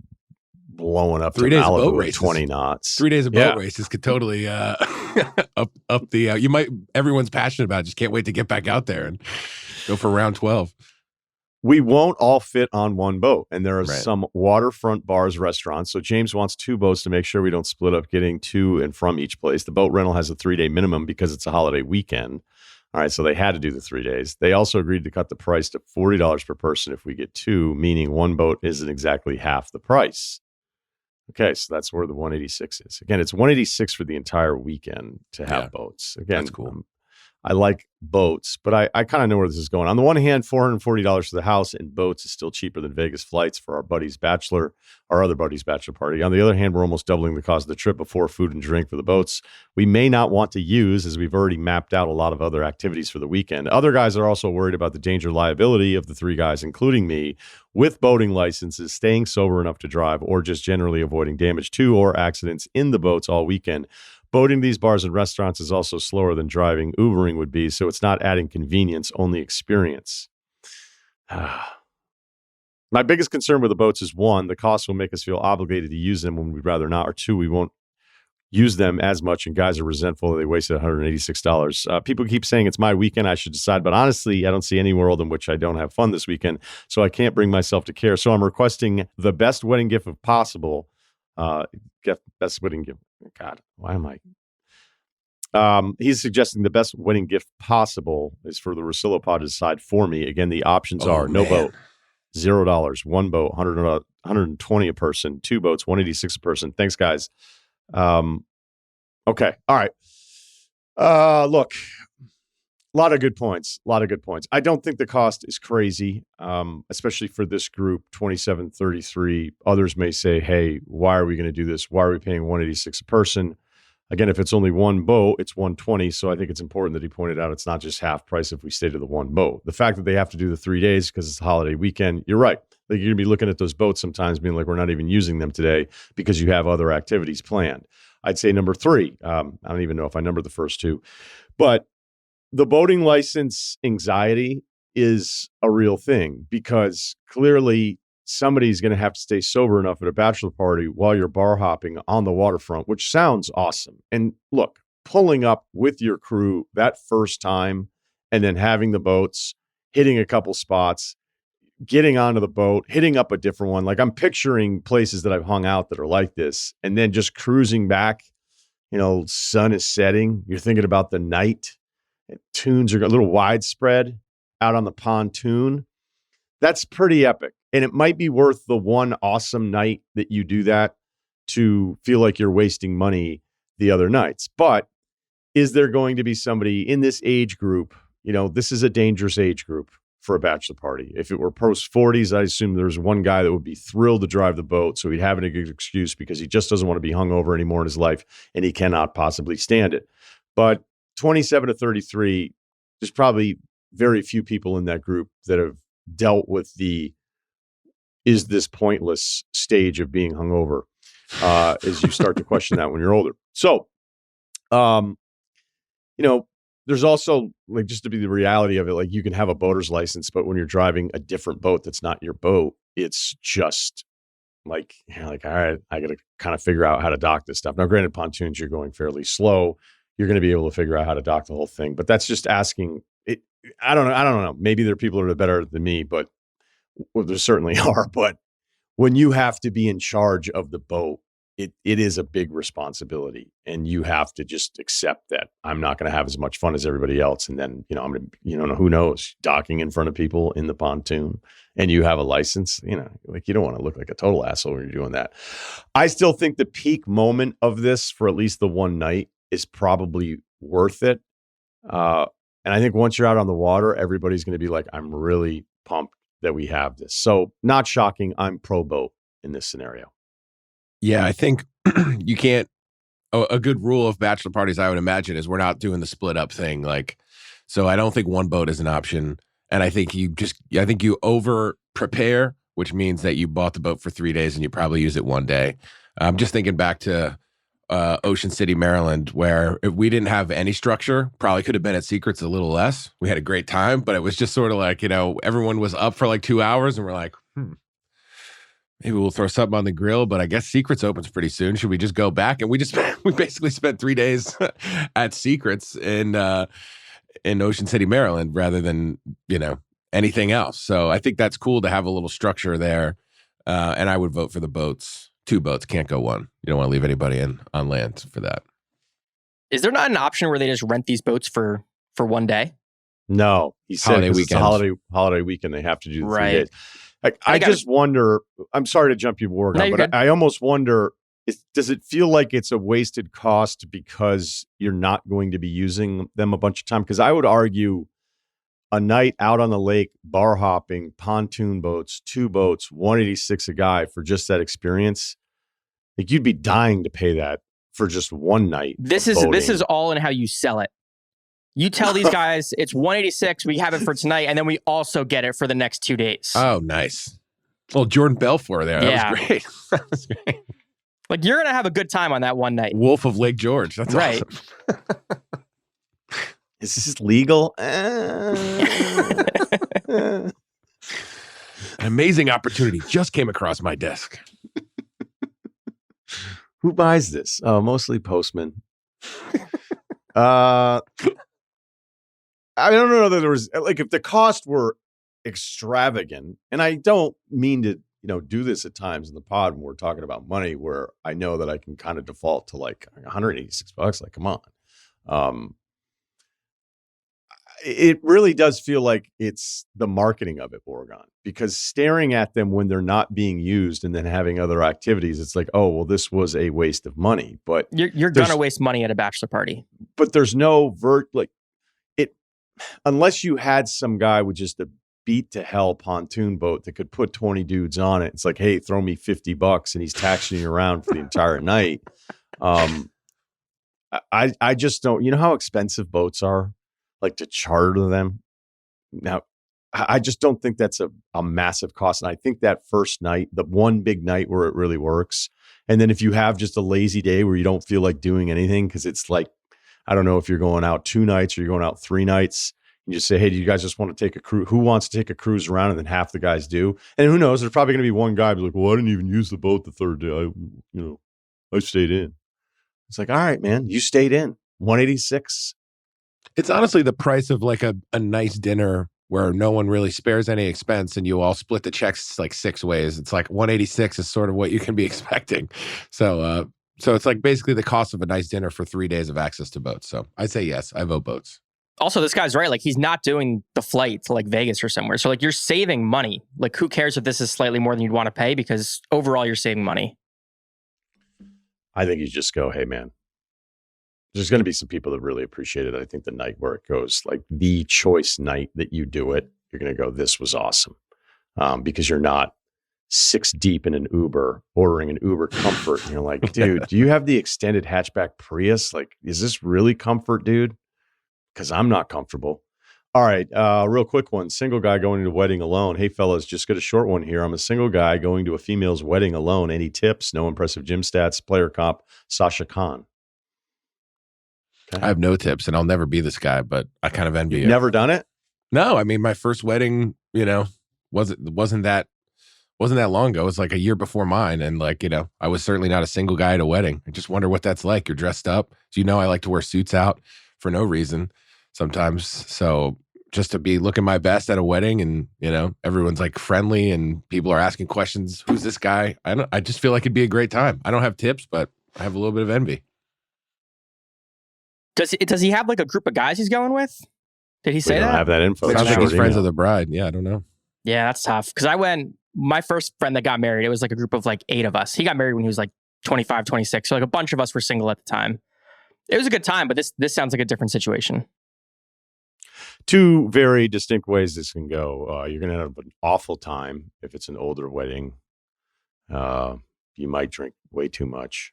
blowing up 3 to days of boat Malibu at races. 20 knots. 3 days of boat races could totally up the. Everyone's passionate about it. Just can't wait to get back out there and go for round 12. We won't all fit on one boat, and there are Right. some waterfront bars, restaurants. So James wants 2 boats to make sure we don't split up getting to and from each place. The boat rental has a 3-day minimum because it's a holiday weekend. All right, so they had to do the 3 days. They also agreed to cut the price to $40 per person if we get 2, meaning one boat isn't exactly half the price. Okay, so that's where the 186 is. Again, it's 186 for the entire weekend to have boats. Again, That's cool. I like boats, but I kind of know where this is going. On the one hand, $440 for the house and boats is still cheaper than Vegas flights for our other buddy's bachelor party. On the other hand, we're almost doubling the cost of the trip before food and drink for the boats we may not want to use, as we've already mapped out a lot of other activities for the weekend. Other guys are also worried about the danger liability of the 3 guys, including me, with boating licenses, staying sober enough to drive, or just generally avoiding damage to or accidents in the boats all weekend. Boating these bars and restaurants is also slower than driving Ubering would be, so it's not adding convenience, only experience. My biggest concern with the boats is, 1, the cost will make us feel obligated to use them when we'd rather not, or 2, we won't use them as much and guys are resentful that they wasted $186. People keep saying it's my weekend, I should decide, but honestly, I don't see any world in which I don't have fun this weekend, so I can't bring myself to care. So I'm requesting the best wedding gift if possible. Best wedding gift. God, why am I? He's suggesting the best wedding gift possible is for the Russillo pod to decide for me. Again, the options are no boat, $0, 1 boat, 120 a person, 2 boats, 186 a person. Thanks, guys. Okay. All right. Look, a lot of good points. I don't think the cost is crazy, especially for this group, 2733. Others may say, hey, why are we going to do this? Why are we paying 186 a person? Again, if it's only 1 boat, it's 120. So I think it's important that he pointed out it's not just half price if we stay to the 1 boat. The fact that they have to do the 3 days because it's a holiday weekend, you're right. Like, you're going to be looking at those boats sometimes being like, we're not even using them today because you have other activities planned. I'd say number 3. I don't even know if I numbered the first 2, but the boating license anxiety is a real thing because clearly somebody's going to have to stay sober enough at a bachelor party while you're bar hopping on the waterfront, which sounds awesome. And look, pulling up with your crew that first time and then having the boats, hitting a couple spots, getting onto the boat, hitting up a different one. Like, I'm picturing places that I've hung out that are like this, and then just cruising back, sun is setting. You're thinking about the night. Tunes are a little widespread out on the pontoon. That's pretty epic. And it might be worth the one awesome night that you do that to feel like you're wasting money the other nights. But is there going to be somebody in this age group? This is a dangerous age group for a bachelor party. If it were post 40s, I assume there's one guy that would be thrilled to drive the boat. So he'd have a good excuse because he just doesn't want to be hungover anymore in his life and he cannot possibly stand it. But 27 to 33, there's probably very few people in that group that have dealt with is this pointless stage of being hungover as you start to question that when you're older. So, there's also like just to be the reality of it, like you can have a boater's license, but when you're driving a different boat that's not your boat, it's just like, you're like, all right, I got to kind of figure out how to dock this stuff. Now, granted, pontoons, you're going fairly slow. You're going to be able to figure out how to dock the whole thing, but that's just asking it. I don't know. Maybe there are people that are better than me, but there certainly are. But when you have to be in charge of the boat, it is a big responsibility, and you have to just accept that I'm not going to have as much fun as everybody else. And then, I'm going to, who knows, docking in front of people in the pontoon, and you have a license, like you don't want to look like a total asshole when you're doing that. I still think the peak moment of this for at least the one night is probably worth it. And I think once you're out on the water, everybody's going to be like, I'm really pumped that we have this. So not shocking. I'm pro boat in this scenario. Yeah, I think you can't. A good rule of bachelor parties, I would imagine, is we're not doing the split up thing. Like, so I don't think one boat is an option. And I think you over prepare, which means that you bought the boat for 3 days and you probably use it one day. I'm just thinking back to Ocean City, Maryland, where if we didn't have any structure, probably could have been at Secrets a little less. We had a great time, but it was just sort of like, everyone was up for like 2 hours and we're like, maybe we'll throw something on the grill, but I guess Secrets opens pretty soon. Should we just go back? And we basically spent 3 days at Secrets in Ocean City, Maryland, rather than, anything else. So I think that's cool to have a little structure there. And I would vote for the boats. 2 boats, can't go one. You don't want to leave anybody on land for that. Is there not an option where they just rent these boats for one day? No, he said holiday it's a holiday weekend. They have to do the 3 days. Like, I just wonder, I'm sorry to jump you, Wargon, but I almost wonder, does it feel like it's a wasted cost because you're not going to be using them a bunch of time? Because I would argue a night out on the lake, bar hopping, pontoon boats, 2 boats, $186 a guy for just that experience. Like, you'd be dying to pay that for just one night. This is all in how you sell it. You tell these guys it's $186. We have it for tonight, and then we also get it for the next 2 days. Oh, nice. Well, Jordan Belfort there. That was great. That was great. Like, you're gonna have a good time on that one night. Wolf of Lake George. That's right. Awesome. Is this legal? An amazing opportunity just came across my desk. Who buys this? Mostly postmen. I don't know that there was, like, if the cost were extravagant, and I don't mean to, do this at times in the pod when we're talking about money, where I know that I can kind of default to like $186. Like, come on. It really does feel like it's the marketing of it, Wargon, because staring at them when they're not being used and then having other activities, it's like, oh, well, this was a waste of money. But you're gonna waste money at a bachelor party. But there's no unless you had some guy with just a beat to hell pontoon boat that could put 20 dudes on it. It's like, hey, throw me $50 and he's taxiing you around for the entire night. I just don't, how expensive boats are, like, to charter them. Now, I just don't think that's a massive cost. And I think that first night, the one big night where it really works. And then if you have just a lazy day where you don't feel like doing anything, because it's like, I don't know if you're going out 2 nights or you're going out 3 nights, you just say, hey, do you guys just want to take a cruise? Who wants to take a cruise around? And then half the guys do. And who knows? There's probably going to be one guy who's like, well, I didn't even use the boat the third day. I stayed in. It's like, all right, man, you stayed in. 186. It's honestly the price of like a nice dinner where no one really spares any expense and you all split the checks like 6 ways. It's like 186 is sort of what you can be expecting. So it's like basically the cost of a nice dinner for 3 days of access to boats. So I say yes, I vote boats. Also, this guy's right. Like, he's not doing the flight to like Vegas or somewhere. So like, you're saving money. Like, who cares if this is slightly more than you'd want to pay? Because overall, you're saving money. I think you just go, hey, man, there's going to be some people that really appreciate it. I think the night where it goes, like the choice night that you do it, you're going to go, this was awesome. Because you're not 6 deep in an Uber, ordering an Uber Comfort. And you're like, dude, do you have the extended hatchback Prius? Like, is this really comfort, dude? Because I'm not comfortable. All right, real quick one. Single guy going to a wedding alone. Hey, fellas, just got a short one here. I'm a single guy going to a female's wedding alone. Any tips? No impressive gym stats. Player comp. Sasha Khan. I have no tips, and I'll never be this guy, but I kind of envy You've it. never done it? No, I mean, my first wedding, wasn't that long ago. It was like a year before mine, and I was certainly not a single guy at a wedding. I just wonder what that's like. You're dressed up. So I like to wear suits out for no reason sometimes. So just to be looking my best at a wedding, and everyone's like friendly, and people are asking questions. Who's this guy? I just feel like it'd be a great time. I don't have tips, but I have a little bit of envy. Does he have like a group of guys he's going with? Did he say We don't that? have that info. Sounds like Short he's friends email. of the bride. Yeah, I don't know. Yeah, that's tough. Because my first friend that got married, it was like a group of like 8 of us. He got married when he was like 25, 26. So like a bunch of us were single at the time. It was a good time, but this sounds like a different situation. Two very distinct ways this can go. You're going to have an awful time if it's an older wedding. You might drink way too much.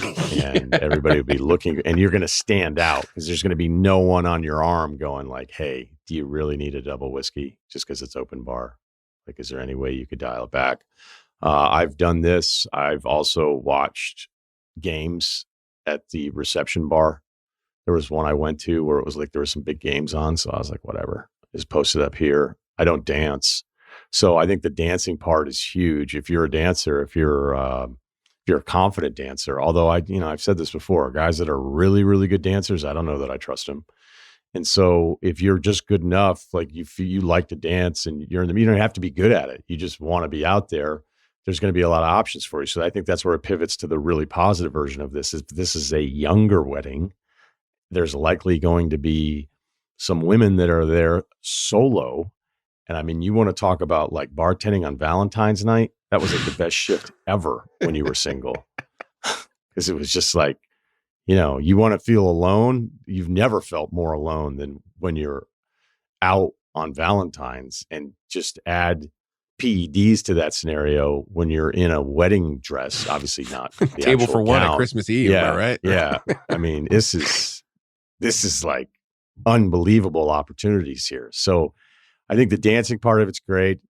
And everybody will be looking, and you're going to stand out because there's going to be no one on your arm going like, hey, do you really need a double whiskey just because it's open bar? Like, is there any way you could dial it back? I've done this. I've also watched games at the reception bar. There was one I went to where it was like there were some big games on. So I was like, whatever, just post it up here. I don't dance. So I think the dancing part is huge. If you're a dancer, if you're a confident dancer, although I've said this before, guys that are really, really good dancers, I don't know that I trust them. And so if you're just good enough, like you like to dance and you don't have to be good at it. You just want to be out there. There's going to be a lot of options for you. So I think that's where it pivots to the really positive version of this. If this is a younger wedding, there's likely going to be some women that are there solo. And I mean, you want to talk about like bartending on Valentine's night? That was like the best shift ever when you were single. Because it was just like, you want to feel alone. You've never felt more alone than when you're out on Valentine's, and just add PEDs to that scenario when you're in a wedding dress, obviously not the Table for one at Christmas Eve, yeah, right? Yeah. I mean, this is like unbelievable opportunities here. So I think the dancing part of it's great.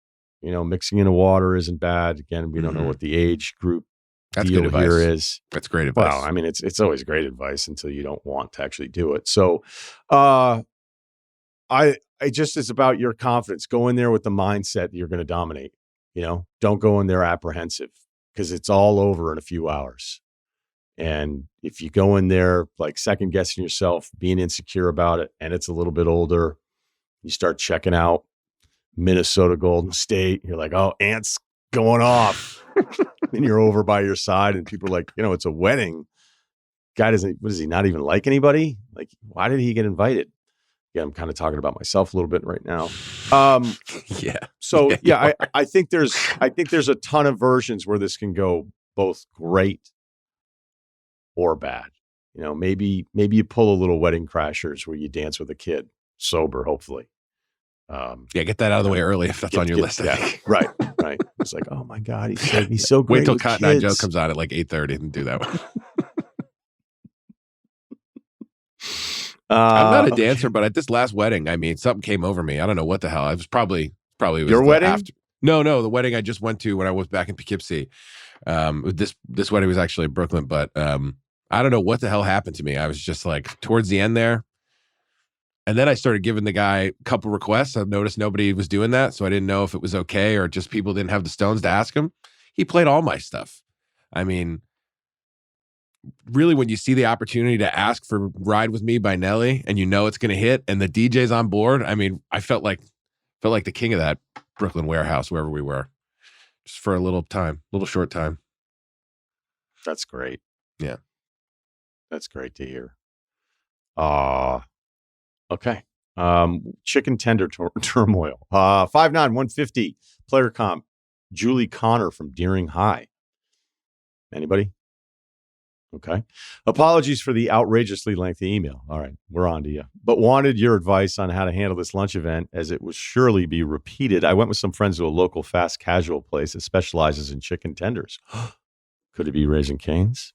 Mixing in the water isn't bad. Again, we don't know what the age group deal here is. That's great advice. Well, I mean, it's always great advice until you don't want to actually do it. So, it's about your confidence. Go in there with the mindset that you're going to dominate. Don't go in there apprehensive, because it's all over in a few hours. And if you go in there like second guessing yourself, being insecure about it, and it's a little bit older, you start checking out Minnesota Golden State. You're like, oh, Ant's going off. And you're over by your side, and people are like, it's a wedding. Guy does he not even like anybody? Like, why did he get invited? Yeah, I'm kind of talking about myself a little bit right now. Yeah. So I think there's a ton of versions where this can go both great or bad. Maybe you pull a little Wedding Crashers where you dance with a kid sober, hopefully. Get that out of the way early if that's on your list. Yeah, right. It's like, oh my God, he's so great. Wait till with Cotton Eye kids. Joe comes out at like 8:30 and do that one. I'm not a dancer, but at this last wedding, I mean, something came over me. I don't know what the hell. I was probably was your wedding. No, the wedding I just went to when I was back in Poughkeepsie. This wedding was actually in Brooklyn, but I don't know what the hell happened to me. I was just like towards the end there. And then I started giving the guy a couple requests. I noticed nobody was doing that, so I didn't know if it was okay or just people didn't have the stones to ask him. He played all my stuff. I mean, really, when you see the opportunity to ask for Ride With Me by Nelly and it's going to hit and the DJ's on board, I mean, I felt like the king of that Brooklyn warehouse, wherever we were, just for a little short time. That's great. Yeah. That's great to hear. Okay. Chicken tender turmoil. 5'9", 150 player comp. Julie Connor from Deering High. Anybody? Okay. Apologies for the outrageously lengthy email. All right, we're on to you. But wanted your advice on how to handle this lunch event, as it will surely be repeated. I went with some friends to a local fast casual place that specializes in chicken tenders. Could it be Raising Cane's?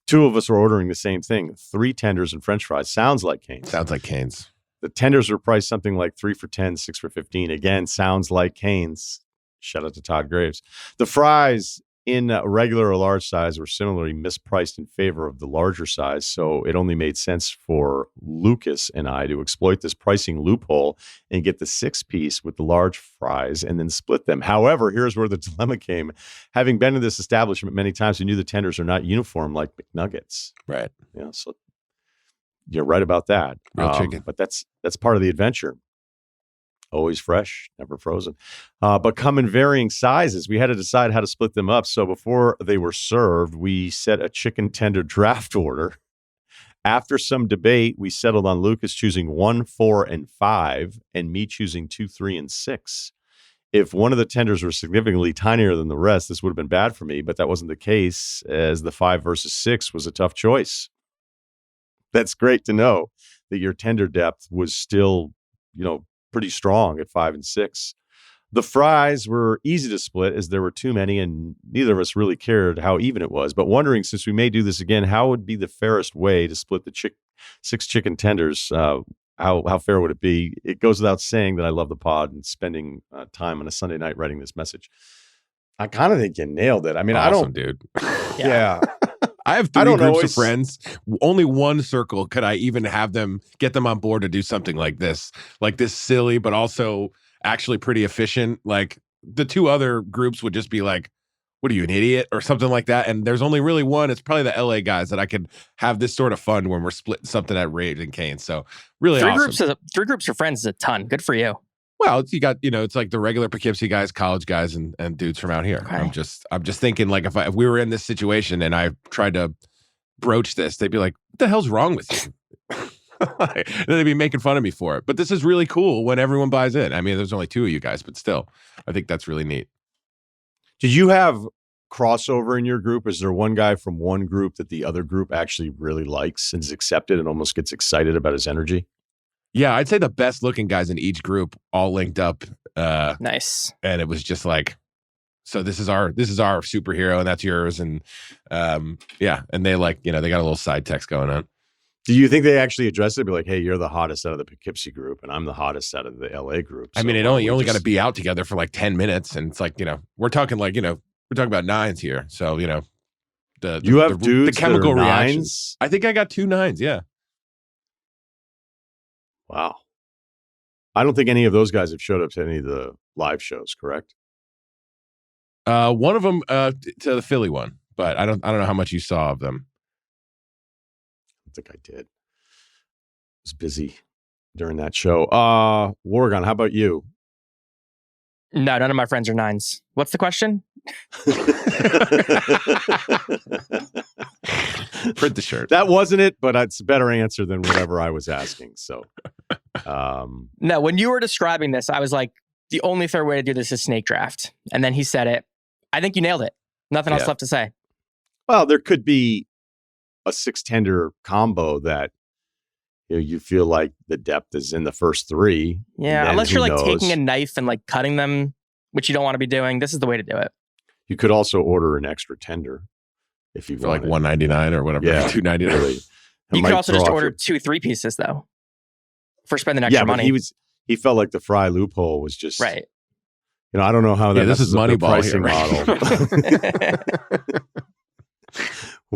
Two of us are ordering the same thing. 3 tenders and French fries. Sounds like Cane's. Sounds like Cane's. The tenders were priced something like 3 for $10, 6 for $15. Again, sounds like Cane's. Shout out to Todd Graves. The fries in regular or large size were similarly mispriced in favor of the larger size, so it only made sense for Lucas and I to exploit this pricing loophole and get the 6-piece with the large fries and then split them. However, here's where the dilemma came. Having been in this establishment many times, we knew the tenders are not uniform like McNuggets. Right. Yeah, so you're right about that. Real chicken. But that's part of the adventure. Always fresh, never frozen. But come in varying sizes. We had to decide how to split them up. So before they were served, we set a chicken tender draft order. After some debate, we settled on Lucas choosing 1, 4, and 5, and me choosing 2, 3, and 6. If one of the tenders were significantly tinier than the rest, this would have been bad for me, but that wasn't the case, as the 5 versus 6 was a tough choice. That's great to know that your tender depth was still, pretty strong at 5 and 6. The fries were easy to split as there were too many and neither of us really cared how even it was. But wondering, since we may do this again, how would be the fairest way to split the 6 chicken tenders? How fair would it be? It goes without saying that I love the pod and spending time on a Sunday night writing this message. I kind of think you nailed it. I mean, Awesome, dude. Yeah. I have 3 groups of friends. Only one circle could I even have them get them on board to do something like this silly, but also actually pretty efficient. Like the 2 other groups would just be like, what are you, an idiot or something like that? And there's only really one. It's probably the LA guys that I could have this sort of fun when we're splitting something at Rage and Kane. So really awesome. 3 groups of friends is a ton. Good for you. Well, you got, it's like the regular Poughkeepsie guys, college guys, and dudes from out here. Okay. I'm just thinking, like, if we were in this situation and I tried to broach this, they'd be like, what the hell's wrong with you? And they'd be making fun of me for it. But this is really cool when everyone buys in. I mean, there's only 2 of you guys, but still, I think that's really neat. Did you have crossover in your group? Is there one guy from one group that the other group actually really likes and is accepted and almost gets excited about his energy? Yeah, I'd say the best looking guys in each group all linked up. Nice. And it was just like, so this is our superhero and that's yours. And yeah, and they they got a little side text going on. Do you think they actually address it? Be like, hey, you're the hottest out of the Poughkeepsie group, and I'm the hottest out of the LA group. So I mean, you only got to be out together for like 10 minutes, and it's like, we're talking like, we're talking about 9s here. So the chemical reactions. I think I got 2 9s. Yeah. Wow. I don't think any of those guys have showed up to any of the live shows, correct? One of them to the Philly one, but I don't know how much you saw of them. I think I did. I was busy during that show. Wargon, how about you? No, none of my friends are 9s. What's the question? Print the shirt. That wasn't it, but it's a better answer than whatever I was asking. So, no, when you were describing this, I was like, the only fair way to do this is snake draft. And then he said it. I think you nailed it. Nothing else left to say. Well, there could be a 6 tender combo that you feel like the depth is in the first 3. Yeah, unless you're like taking a knife and like cutting them, which you don't want to be doing. This is the way to do it. You could also order an extra tender if you want, like $1.99 or whatever. Yeah, $2.99. You could also just order 2 3-pieces though, for spending extra money. He felt like the fry loophole was just right. I don't know how that. This is Moneyball pricing here, model.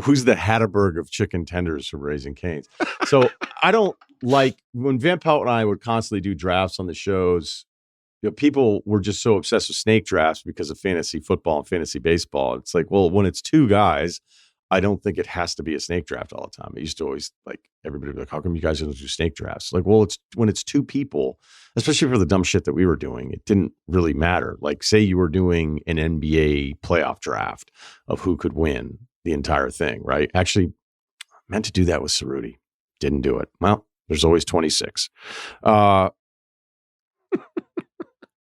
Who's the Hatterberg of chicken tenders from Raising Cane's? So I don't like when Van Pelt and I would constantly do drafts on the shows. People were just so obsessed with snake drafts because of fantasy football and fantasy baseball. It's like, well, when it's 2 guys, I don't think it has to be a snake draft all the time. It used to always everybody would be like, how come you guys don't do snake drafts? Like, well, it's when it's 2 people, especially for the dumb shit that we were doing, it didn't really matter. Like, say you were doing an NBA playoff draft of who could win the entire thing, right? Actually, I meant to do that with Ceruti. Didn't do it. Well, there's always 26.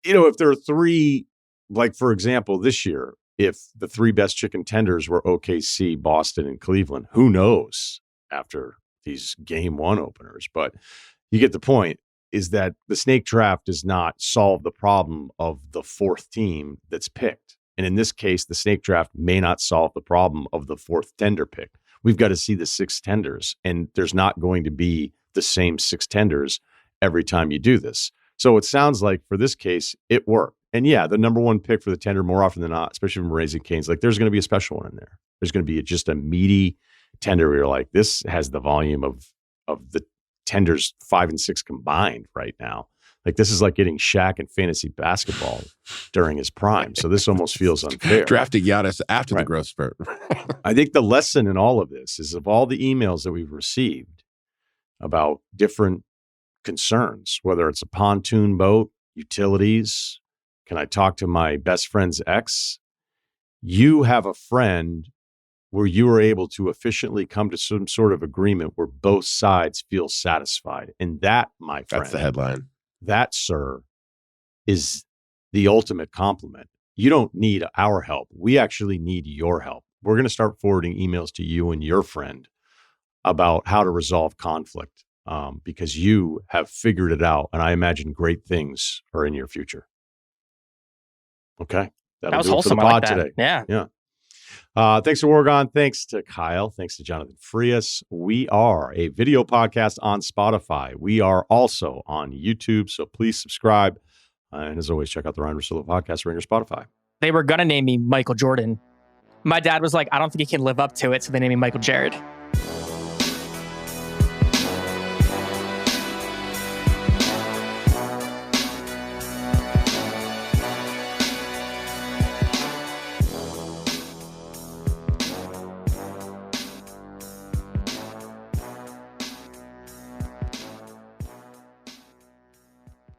If there are 3, like, for example, this year, if the 3 best chicken tenders were OKC, Boston, and Cleveland, who knows after these game 1 openers? But you get the point, is that the snake draft does not solve the problem of the 4th team that's picked. And in this case, the snake draft may not solve the problem of the 4th tender pick. We've got to see the 6 tenders, and there's not going to be the same 6 tenders every time you do this. So it sounds like for this case, it worked. And yeah, the number one pick for the tender more often than not, especially from Raising Cane's, like there's going to be a special one in there. There's going to be just a meaty tender where you're like, this has the volume of the tenders 5 and 6 combined right now. Like this is like getting Shaq in fantasy basketball during his prime. So this almost feels unfair. Drafting Giannis after the growth spurt. I think the lesson in all of this is of all the emails that we've received about different concerns, whether it's a pontoon boat, utilities, can I talk to my best friend's ex? You have a friend where you are able to efficiently come to some sort of agreement where both sides feel satisfied. And that, my friend, that's the headline. That, sir, is the ultimate compliment. You don't need our help. We actually need your help. We're going to start forwarding emails to you and your friend about how to resolve conflict because you have figured it out. And I imagine great things are in your future. Okay. That was wholesome. I like that. Today. Yeah. Thanks to Wargon. Thanks to Kyle. Thanks to Jonathan Frias. We are a video podcast on Spotify. We are also on YouTube, so please subscribe. And as always, check out the Ryen Russillo podcast or on your Spotify. They were going to name me Michael Jordan. My dad was like, I don't think he can live up to it, so they named me Michael Jared.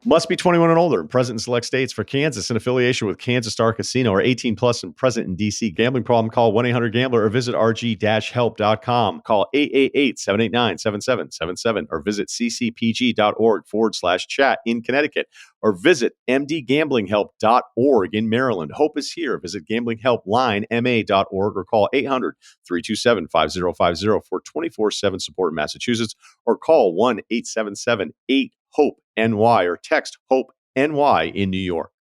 Must be 21 and older and present in select states. For Kansas, in affiliation with Kansas Star Casino, or 18 plus and present in D.C. Gambling problem, call 1-800-GAMBLER or visit rg-help.com. Call 888-789-7777 or visit ccpg.org/chat in Connecticut or visit mdgamblinghelp.org in Maryland. Hope is here. Visit gamblinghelplinema.org or call 800-327-5050 for 24/7 support in Massachusetts or call 1-877-8-HOPE-NY or text HOPE-NY in New York.